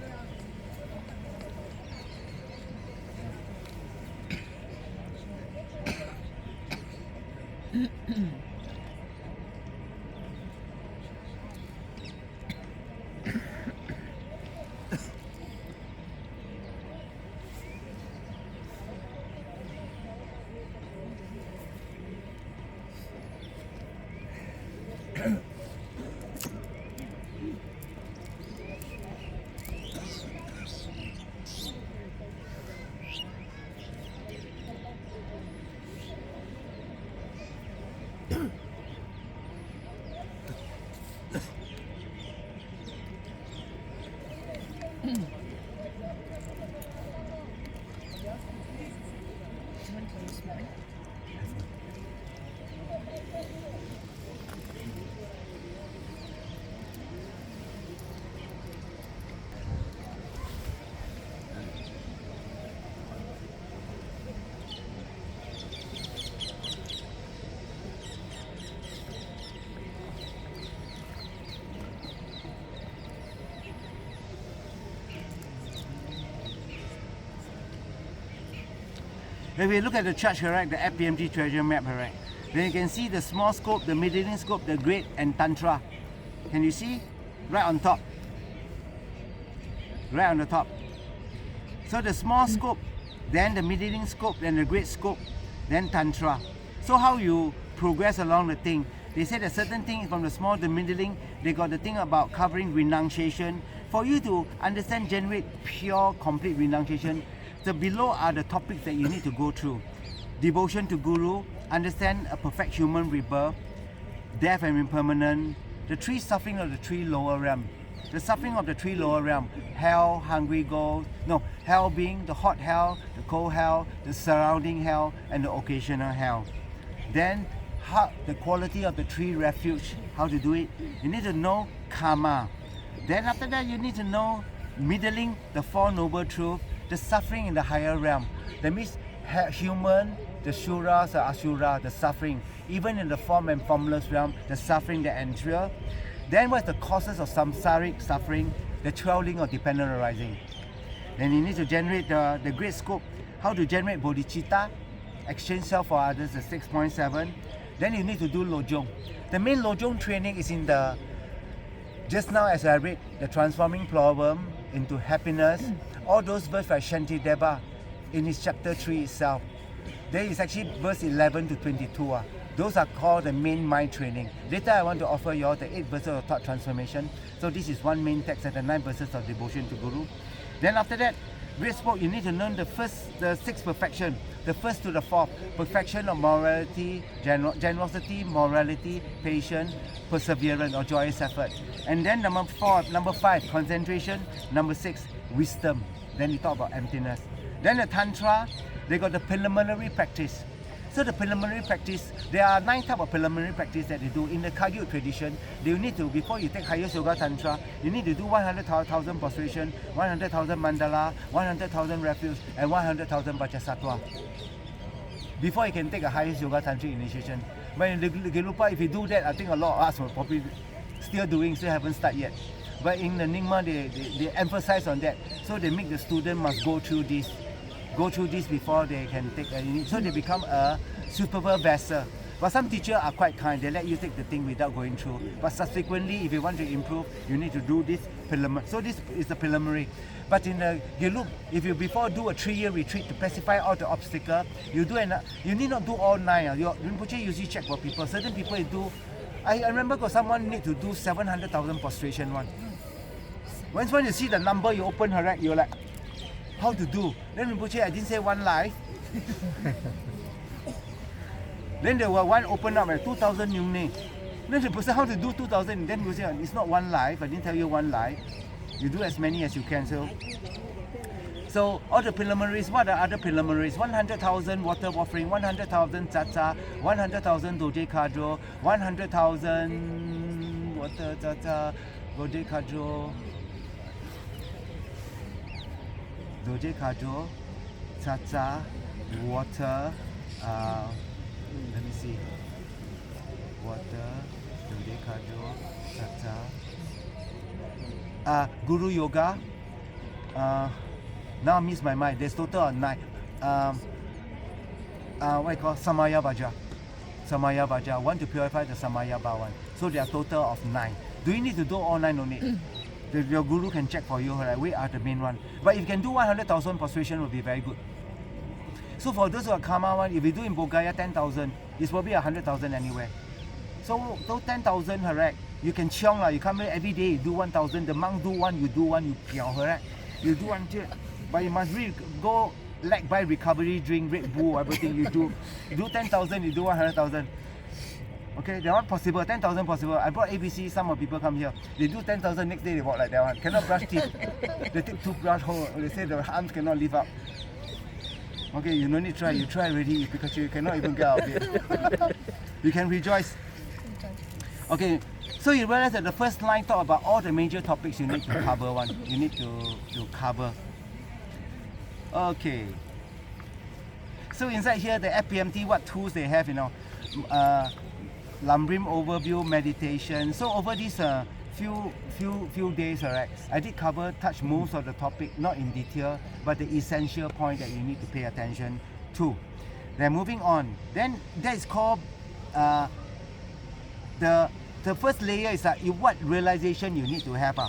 If we look at the chart, correct, the FPMT treasure map, correct, then you can see the small scope, the middling scope, the great, and Tantra. Can you see? Right on top. Right on the top. So the small scope, then the middling scope, then the great scope, then Tantra. So how you progress along the thing? They said that certain things from the small, the middling, they got the thing about covering renunciation. For you to understand, generate pure, complete renunciation, the below are the topics that you need to go through. Devotion to Guru, understand a perfect human rebirth, death and impermanence, the 3 suffering of the 3 lower realm. The suffering of the 3 lower realm, hell, hungry ghost, hell being the hot hell, the cold hell, the surrounding hell, and the occasional hell. Then the quality of the 3 refuge, how to do it. You need to know karma. Then after that, you need to know middling the 4 noble truths, the suffering in the higher realm. That means human, the shuras, the asura, the suffering. Even in the form and formless realm, the suffering that entail. Then what's the causes of samsaric suffering? The 12 link of dependent arising. Then you need to generate the great scope, how to generate bodhicitta, exchange self for others, the 6.7. Then you need to do lojong. The main lojong training is in the, just now as I read, the transforming problem into happiness. All those verses by Shantideva in his chapter 3 itself. There is actually verse 11 to 22. Those are called the main mind training. Later I want to offer you all the 8 verses of thought transformation. So this is one main text and the 9 verses of devotion to Guru. Then after that, great spoke, you need to learn the 6 perfection. The first to the 4th, perfection of morality, generosity, morality, patience, perseverance or joyous effort. And then number 5, concentration. Number 6, wisdom. Then you talk about emptiness. Then the Tantra, they got the preliminary practice. So the preliminary practice, there are 9 types of preliminary practice that they do. In the Kagyu tradition, you need to, before you take highest yoga tantra, you need to do 100,000 prostration, 100,000 mandala, 100,000 refuge, and 100,000 vajrasattva. Before you can take a highest yoga tantric initiation. But in the Gelupa, if you do that, I think a lot of us will probably still haven't started yet. But in the Nyingma, they emphasize on that. So they make the student must go through this before they can take a unit. So they become a suitable vessel. But some teachers are quite kind. They let you take the thing without going through. But subsequently, if you want to improve, you need to do this preliminary. So this is the preliminary. But in the Gelup, if you before do a 3-year retreat to pacify all the obstacles, you need not do all 9. Your Rinpoche usually check for people. Certain people you do. I remember got someone need to do 700,000 prostration one. Once when you see the number, you open her rack, you're like, how to do? Then Rinpoche, I didn't say 1 life. Then there were one open up at 2,000 Yungne. Then the person, how to do 2,000? Then you say, it's not 1 life. I didn't tell you 1 life. You do as many as you can. So all the preliminaries, what are other preliminaries? 100,000 water offering, 100,000 tata, 100,000 doje kadro, 100,000 water tata, doje kadro. Doje kadro, tata, water, let me see, water, doje kadro, tata, guru yoga, now I miss my mind, there's total of 9, what you call, samaya vaja, want to purify the samaya bhavan, so there are total of 9. Do you need to do all 9 on it? Your guru can check for you, right? We are the main one. But if you can do 100,000 prostration, will be very good. So for those who are karma one, if you do in Bodhgaya 10,000, it's probably 100,000 anywhere. So those 10,000, correct? You can chiong lah. You come here every day, you do 1,000. The monk do 1, you do 1, you piao, correct? You do 1, but you must go leg by recovery, drink Red Bull, everything you do. You do 10,000, you do 100,000. Okay, that one possible, 10,000 possible. I brought ABC, some of people come here. They do 10,000, next day they walk like that one. Cannot brush teeth. They take toothbrush home. They say the arms cannot lift up. Okay, you no need to try. You try already because you cannot even get out of it. You can rejoice. Okay, so you realize that the first line talk about all the major topics you need to cover one. You need to cover. Okay. So inside here, the FPMT, what tools they have, Lambrim overview, meditation. So over these few days, alright, I did touch most of the topic, not in detail, but the essential point that you need to pay attention to. Then moving on, then that is called the first layer is what realization you need to have.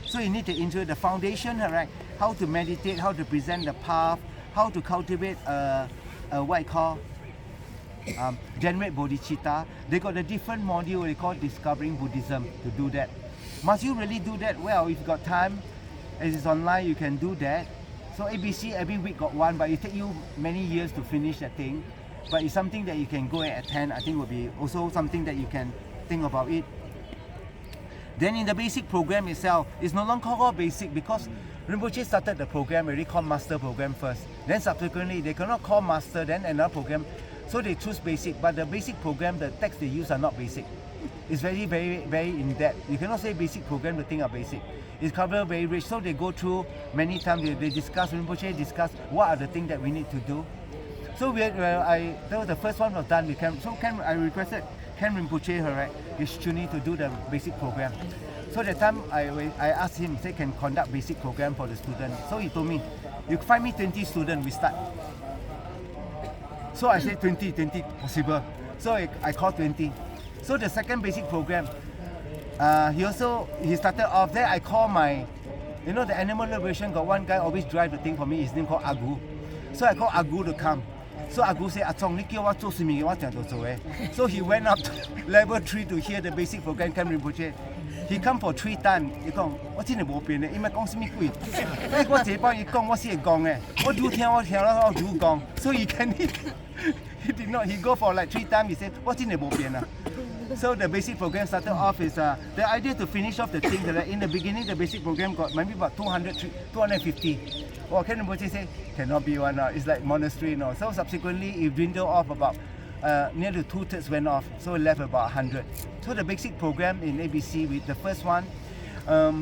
So you need to introduce the foundation, alright, how to meditate, how to present the path, how to cultivate what I call generate bodhicitta. They got a different module they call discovering Buddhism to do that. Must you really do that? Well, if you got time, as it's online, you can do that. So ABC every week got one, but it take you many years to finish that thing. But it's something that you can go and attend. I think will be also something that you can think about it. Then in the basic program itself, it's no longer called basic because Rinpoche started the program already called master program first. Then subsequently they cannot call master, then another program. So they choose basic, but the basic program, the text they use are not basic. It's very, very, very in-depth. You cannot say basic program, the thing are basic. It's covered very rich, so they go through many times, they discuss, Rinpoche discuss what are the things that we need to do. So that was the first one was done with Ken. So I requested Ken Rinpoche, right, his Chuni to do the basic program. So that time I asked him, say, can conduct basic program for the student. So he told me, you find me 20 students, we start. So I said 20 possible. So I called 20. So the second basic program, he started off there. I call my, the animal liberation, got one guy always drive the thing for me, his name called Agu. So I called Agu to come. So Agu said, Achong,你叫我做什么？我讲做诶。So he went up to level 3 to hear the basic program, Ken Rinpoche. He come for 3 times. He 講我真係冇變嘅，因為講什麼鬼？我這幫佢講，我先係講嘅。我如聽啦，我如講。So he did not. He go for like 3 times. He said 我真係冇變啊。So the basic program started off is the idea to finish off the thing. In the beginning, the basic program got maybe about 250. Well, Ken Rinpoche say cannot be one. It's like monastery, no. So subsequently, it dwindled off about nearly 2/3 went off. So it left about 100. So the basic program in ABC, with the first one,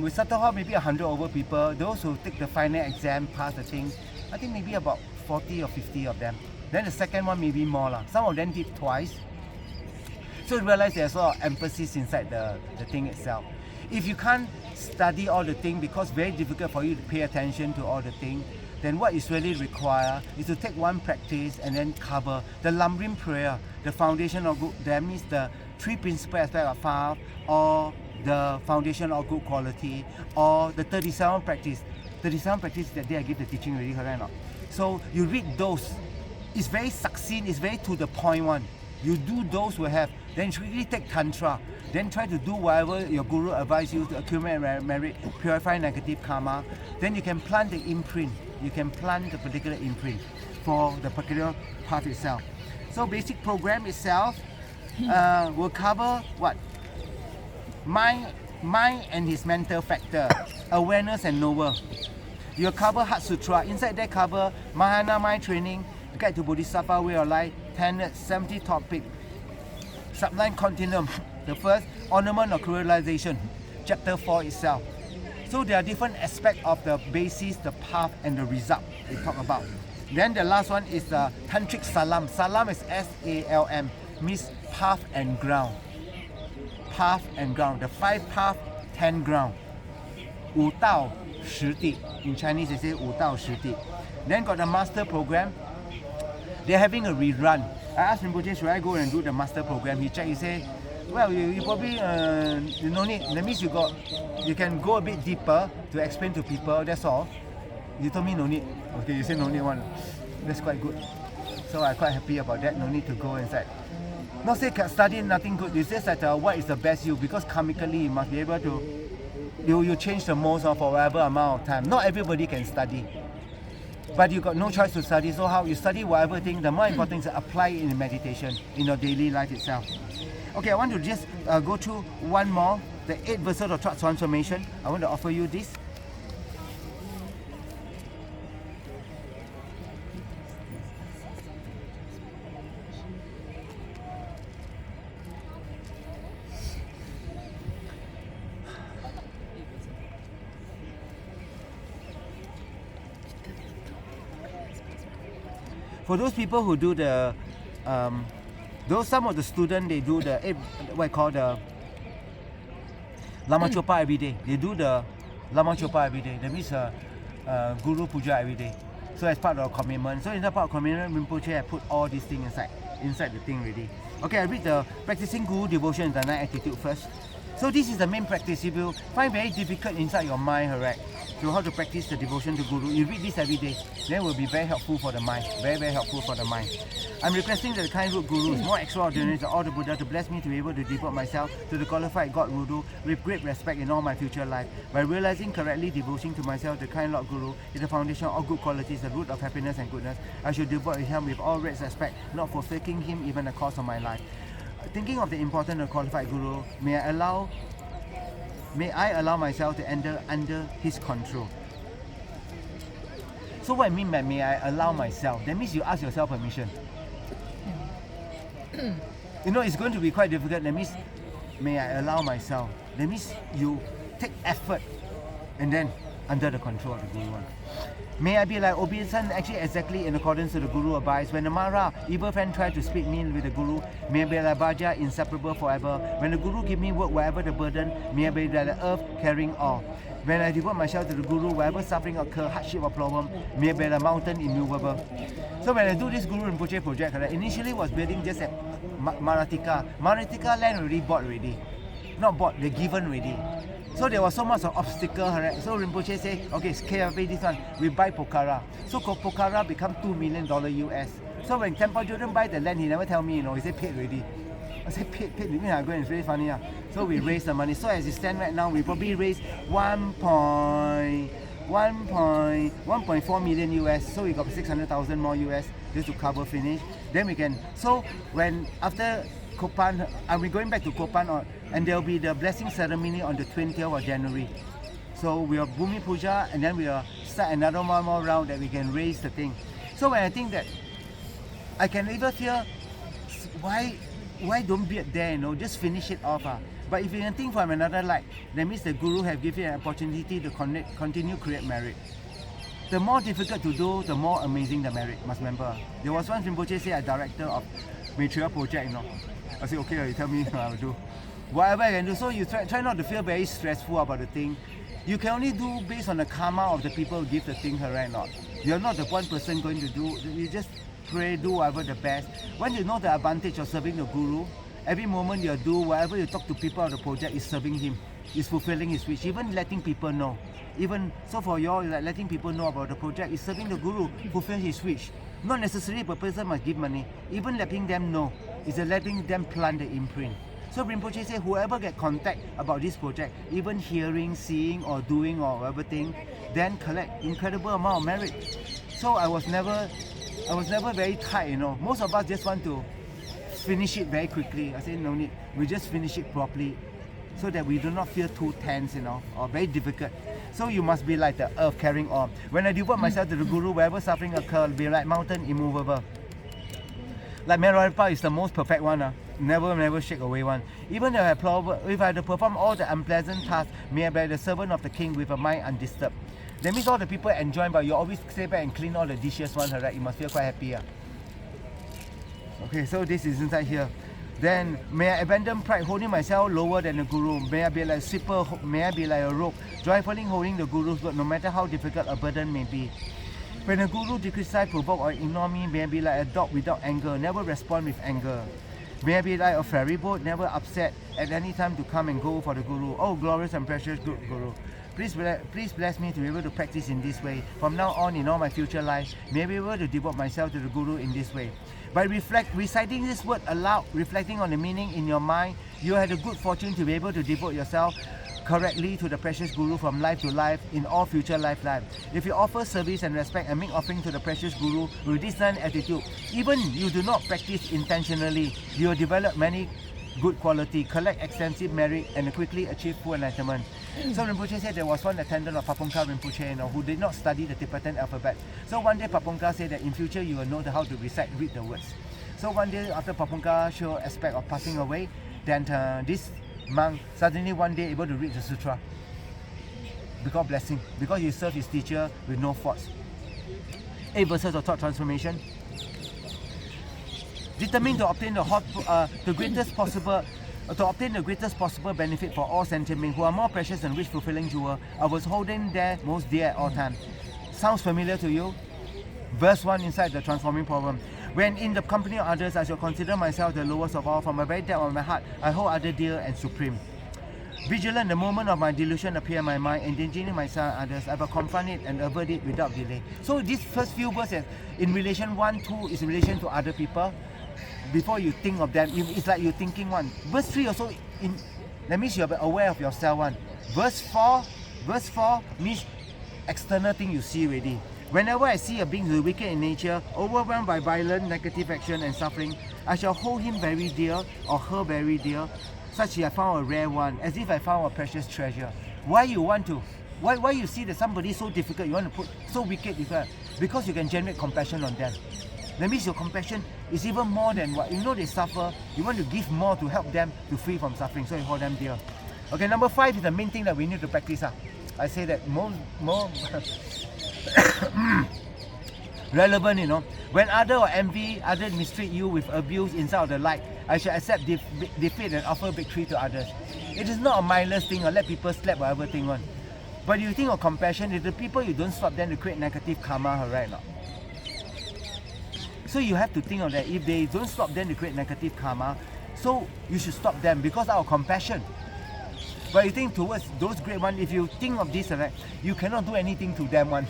we started off maybe 100 over people. Those who take the final exam, pass the thing, I think maybe about 40 or 50 of them. Then the second one maybe more lah. Some of them did twice. So you realize there's a lot of emphasis inside the thing itself. If you can't study all the thing because very difficult for you to pay attention to all the thing, then what is really required is to take one practice and then cover the Lamrim prayer, the foundation of good, that means the 3 principal aspects of 5, or the foundation of good quality, or the 37 practice. 37 practice that day I give the teaching already, correct or not? So you read those. It's very succinct, it's very to the point one. You do those will have, then you really take Tantra. Then try to do whatever your guru advises you to accumulate merit, purify negative karma. Then you can plant the imprint. You can plant the particular imprint for the particular path itself. So basic program itself will cover what? Mind and his mental factor, awareness and knower. You'll cover Heart Sutra. Inside there cover Mahayana mind training, guide to Bodhisattva way of life, tenets, 70 topics, sublime continuum. The first, ornament of realization, chapter 4 itself. So there are different aspects of the basis, the path, and the result they talk about. Then the last one is the Tantric Salam. Salam is S-A-L-M, means path and ground. Path and ground. The 5 path, 10 ground. 五道十地. In Chinese they say 五道十地. Then got the master program. They're having a rerun. I asked Rinpoche, should I go and do the master program? He checked, he said, well, you probably you no need. That means you can go a bit deeper to explain to people. That's all. You told me no need. Okay, you said no need one. That's quite good. So I'm quite happy about that. No need to go inside. Not say study nothing good. It's just that what is the best you, because karmically you must be able to. You change the most for whatever amount of time. Not everybody can study. But you got no choice to study, so how you study whatever thing, the more important is to apply it in meditation, in your daily life itself. Okay, I want to just go through one more, the 8 verses of transformation. I want to offer you this. For those people who do the, some of the students, they do the, what I call the Lama Chopa every day. They do the Lama Chopa every day. That means Guru Puja every day. So as part of our commitment. So in that part of commitment, Rinpoche, I put all these things inside the thing already. Okay, I read the practicing Guru devotion, the 9 attitude first. So this is the main practice. If you find very difficult inside your mind, correct, to how to practice the devotion to Guru, you read this every day, then it will be very helpful for the mind. Very, very helpful for the mind. I'm requesting that the kind root Guru is more extraordinary than all the Buddha to bless me to be able to devote myself to the qualified God Guru with great respect in all my future life. By realizing correctly devotion to myself, the kind Lord Guru is the foundation of all good qualities, the root of happiness and goodness. I should devote him with all great respect, not forsaking him even the cost of my life. Thinking of the importance of qualified Guru, may I allow myself to enter under his control. So what I mean by may I allow myself, that means you ask yourself permission. You know, it's going to be quite difficult. That means, may I allow myself? That means you take effort and then under the control of the Guru one. May I be like obeisant actually exactly in accordance to the Guru advice. When the Mara, evil friend tried to split me with the Guru, may I be like Bhaja, inseparable forever. When the Guru give me work, whatever the burden, may I be like the earth carrying all. When I devote myself to the Guru, whatever suffering occur, hardship or problem, may I be like mountain immovable. So when I do this Guru Rinpoche project, initially was building just at Maratika. Maratika land already bought already. Not bought, they given already. So there was so much of obstacle, right? So Rinpoche say, okay, KFA this one, we buy Pokhara. So Pokhara become $2 million US. So when Temple Jordan buy the land, he never tell me, he said paid already. I said paid, it's really funny. So we raise the money. So as it stand right now, we probably raise 1.4 million US. So we got 600,000 more US just to cover finish. Then we can, so when after Kopan, are we going back to Kopan and there will be the blessing ceremony on the 20th of January. So we are Bhumi Puja and then we will start another one more round that we can raise the thing. So when I think that I can even feel why don't be there, just finish it off. But if you can think from another light, that means the Guru have given you an opportunity to continue create merit. The more difficult to do, the more amazing the merit, must remember. There was one Rinpoche say, a director of Maitreya project, I say, okay, you tell me what I'll do. Whatever I can do. So you try not to feel very stressful about the thing. You can only do based on the karma of the people who give the thing, right? Not. You're not the one person going to do. You just pray, do whatever the best. When you know the advantage of serving the Guru, every moment you do, whatever you talk to people of the project is serving him. Is fulfilling his wish. Even letting people know. Even so for you all, like letting people know about the project is serving the Guru, fulfill his wish. Not necessarily a person must give money. Even letting them know is letting them plant the imprint. So Rinpoche say whoever get contact about this project, even hearing, seeing or doing or whatever thing, then collect incredible amount of merit. So I was never very tight, Most of us just want to finish it very quickly. I say no need. We just finish it properly so that we do not feel too tense, or very difficult. So you must be like the earth carrying on. When I devote myself to the Guru, wherever suffering occurs, be like mountain immovable. Like Meralpa is the most perfect one. Never shake away one. Even if I had to perform all the unpleasant tasks, may I be the servant of the king with a mind undisturbed. That means all the people enjoy, but you always stay back and clean all the dishes one, right? You must feel quite happy. Okay, so this is inside here. Then may I abandon pride, holding myself lower than the Guru. May I be like a slipper, may I be like a rope, joyfully holding the Guru's word, no matter how difficult a burden may be. When the Guru criticize, provoke or ignore me, may I be like a dog without anger, never respond with anger. May I be like a ferry boat, never upset at any time to come and go for the Guru. Oh, glorious and precious Guru. Please bless me to be able to practice in this way. From now on in all my future life, may I be able to devote myself to the Guru in this way. By reciting this word aloud, reflecting on the meaning in your mind, you had the good fortune to be able to devote yourself correctly to the precious Guru from life to life in all future lifetime. If you offer service and respect and make offering to the precious Guru with this kind attitude, even you do not practice intentionally, you will develop many good quality, collect extensive merit, and quickly achieve full enlightenment. So Rinpoche said there was one attendant of Papongka Rinpoche, who did not study the Tibetan alphabet. So one day Papongka said that in future you will know how to read the words. So one day after Papongka showed aspect of passing away, then this monk suddenly one day able to read the sutra. Because blessing, because he served his teacher with no faults. 8 verses of thought transformation. Determined to obtain the greatest possible benefit for all sentient beings who are more precious than rich fulfilling jewel, I was holding there most dear at all times. Sounds familiar to you? Verse 1 inside the transforming problem. When in the company of others, I shall consider myself the lowest of all. From the very depth of my heart, I hold other dear and supreme. Vigilant, the moment of my delusion appear in my mind, endangering myself and others, I will confront it and avert it without delay. So these first few verses, in relation 1, 2 is in relation to other people. Before you think of them, it's like you're thinking one. Verse 3 also, that means you're aware of yourself one. Verse 4 means external thing you see already. Whenever I see a being who is wicked in nature, overwhelmed by violent, negative action and suffering, I shall hold him very dear or her very dear, such I found a rare one, as if I found a precious treasure. Why you see that somebody is so difficult, you want to put so wicked with her? Because you can generate compassion on them. That means your compassion is even more than what, you know they suffer, you want to give more to help them to free from suffering, so you hold them dear. Okay, number 5 is the main thing that we need to practice. I say that more relevant, you know. When other or envy, others mistreat you with abuse inside of the light, I shall accept defeat and offer victory to others. It is not a mindless thing or let people slap whatever thing on. But you think of compassion, if the people you don't stop them to create negative karma, right now. So you have to think of that. If they don't stop them to create negative karma, so you should stop them because out of compassion. But you think towards those great ones, if you think of this, right, you cannot do anything to them one.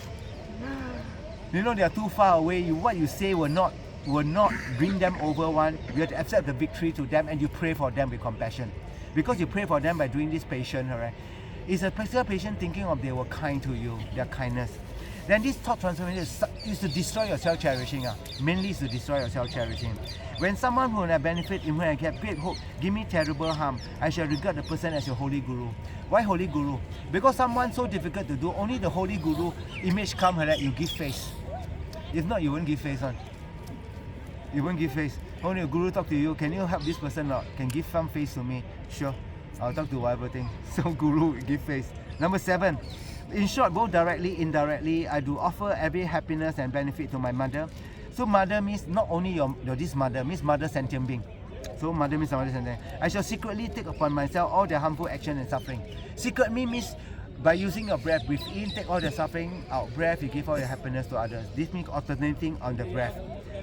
You know they are too far away. What you say will not bring them over one. You have to accept the victory to them and you pray for them with compassion. Because you pray for them by doing this patient, right? It's a particular patient thinking of they were kind to you, their kindness. Then this thought transformation is to destroy your self-cherishing. Mainly is to destroy your self-cherishing. When someone who will not benefit, even when I get great hope, give me terrible harm, I shall regard the person as your holy guru. Why holy guru? Because someone so difficult to do, only the holy guru image come like you give face. If not, you won't give face on. You won't give face. Only a guru talk to you, can you help this person or can give some face to me? Sure, I'll talk to whatever thing. So guru give face. Number 7. In short, both directly, indirectly, I do offer every happiness and benefit to my mother. So mother means not only your this mother, means mother sentient being. So mother means mother sentient. I shall secretly take upon myself all their harmful action and suffering. Secret means by using your breath, breathe in, take all the suffering, out breath, you give all your happiness to others. This means alternating on the breath.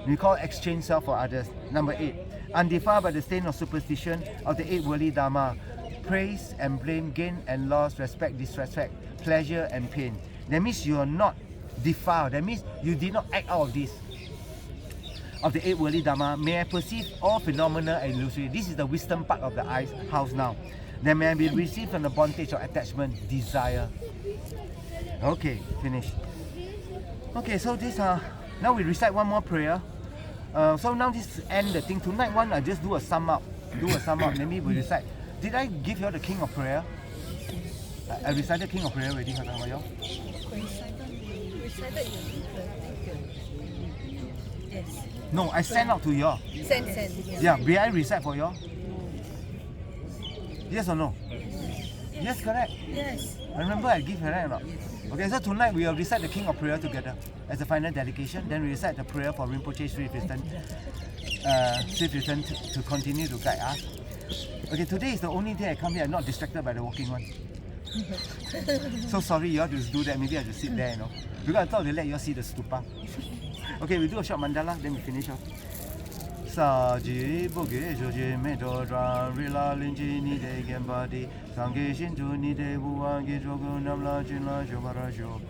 We call exchange self for others. Number 8, undefiled by the stain of superstition of the 8 worldly dharma. Praise and blame, gain and loss, respect, disrespect, pleasure and pain. That means you are not defiled. That means you did not act out of this. Of the 8 worldly dharma, may I perceive all phenomena and illusory. This is the wisdom part of the house now. That may I be received from the bondage of attachment, desire. Okay, finish. Okay, so this now we recite one more prayer. So now this end the thing. Tonight one I just do a sum up. Maybe we recite. Did I give you the King of Prayer? I recited King of Prayer already. How about you? Recited yes. No, I sent out to you. Send. Yeah, will I recite for you? Yes or no? Yes, correct. Yes. I remember I give correct or not? Okay, so tonight we will recite the King of Prayer together as a final dedication. Then we recite the prayer for Rinpoche's Swift return to continue to guide us. Okay, today is the only day I come here. I'm not distracted by the walking one. So sorry you all to do that. Maybe I just sit there, you know. Because I thought they let you all see the stupa. Okay, we do a short mandala, then we finish off. Saji boge joji medo dran rila linji ni de gembadi sange shintu ni de buwangi jogu namla jinla jobarajo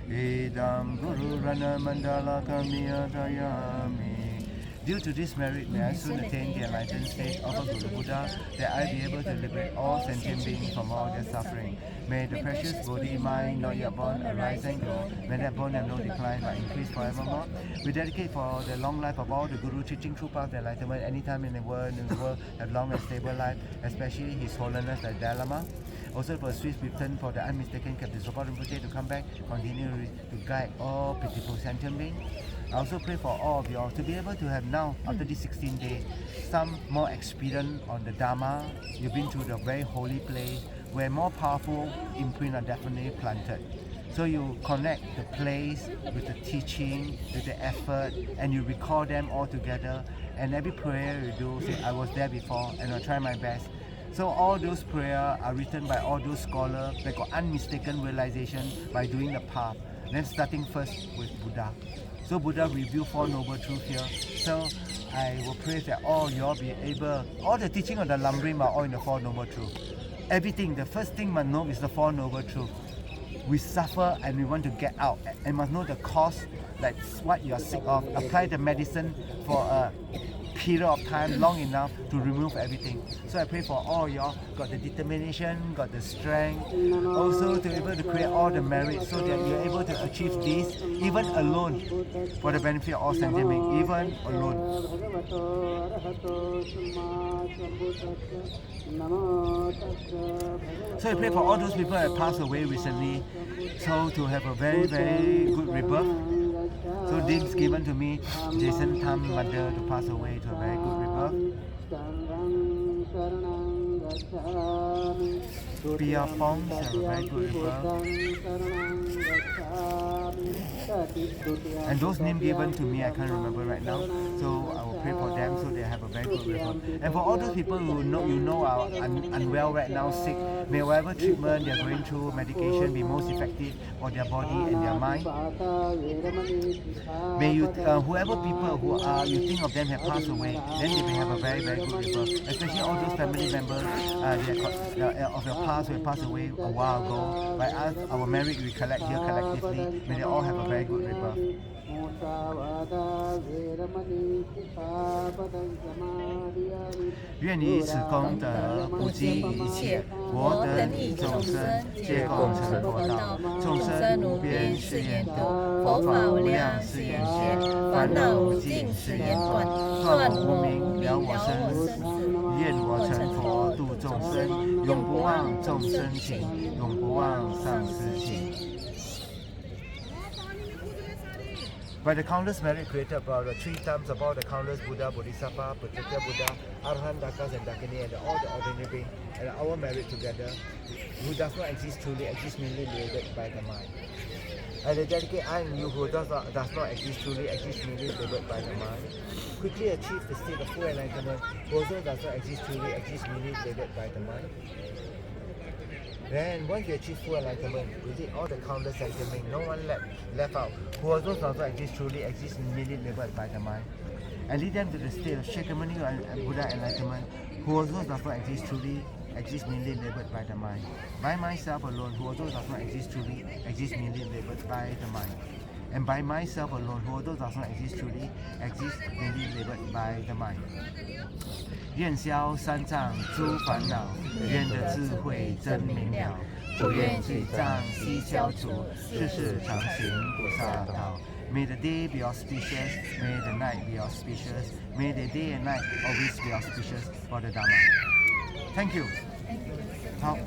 idam guru rana mandala kamiya tayami. Due to this merit, may I soon attain the enlightened state of a Guru Buddha, that I be able to liberate all sentient beings from all their suffering. May the precious Bodhi mind not yet born arise and grow. May that born have no decline but increase forevermore. We dedicate for the long life of all the Guru teaching true path of enlightenment anytime in the world have long and stable life, especially His Holiness the Dalai Lama. Also for a swift return for the unmistaken Captain Sopa Rinpoche to come back, continue to guide all pitiful sentient beings. I also pray for all of you all to be able to have now, after this 16 days, some more experience on the Dharma. You've been to the very holy place where more powerful imprint are definitely planted. So you connect the place with the teaching, with the effort, and you recall them all together. And every prayer you do, say, I was there before and I'll try my best. So all those prayers are written by all those scholars that got unmistaken realization by doing the path. Then starting first with Buddha. So Buddha revealed 4 noble truths here. So I will pray that all you all be able, all the teaching of the Lamrim are all in the 4 noble truths. Everything, the first thing must know is the 4 noble truths. We suffer and we want to get out and must know the cause, like what you are sick of. Apply the medicine for a period of time long enough to remove everything. So I pray for all y'all got the determination, got the strength, also to be able to create all the merit so that you're able to achieve this even alone for the benefit of all sentient beings, even alone. So I pray for all those people that passed away recently, so to have a very, very good rebirth. So this given to me, Jason Tham mother to pass away to a very good rebirth. Pia Pong to have a very good rebirth. And those names given to me, I can't remember right now. So I will pray for them so they have a very good rebirth. And for all those people who know are unwell right now, sick, may whatever treatment they are going through, medication be most effective for their body and their mind. May you, whoever people who are, you think of them have passed away, then they may have a very, very good rebirth. Especially all those family members of your past who have passed away a while ago. By us, our merit we collect here collectively, may they all have a very good rebirth. 愿以此功德普及一切我等以众生皆共成佛道，众生无边誓愿度，佛法无量誓愿学，烦恼无尽誓愿断，断无明了我生死，愿我成佛度众生，永不忘众生情，永不忘上师情。By the countless merit created about the 3 times of all the countless Buddha, Bodhisattva, Pratyeka Buddha, Arhan, Dakas and Dakini and all the ordinary beings and our merit together, who does not exist truly, exists merely limited by the mind. And the dedicate I and you who does not exist truly, exists merely limited by the mind, quickly achieve the state of full enlightenment, who also does not exist truly, exists merely limited by the mind. Then once you achieve full enlightenment, within all the countless sentiment, no one left out, who also does not exist truly, exists merely labeled by the mind. And lead them to the state of Shakyamuni and Buddha enlightenment, who also does not exist truly, exists merely labeled by the mind. By myself alone, who also does not exist truly, exists merely labeled by the mind. And by myself alone, who also does not exist truly, exists merely labeled by the mind. 愿消三障诸烦恼，愿得智慧真明了，不愿罪障悉消除，世世常行菩萨道。May the day be auspicious, may the night be auspicious, may the day and night always be auspicious for the Dharma. Thank you. 好。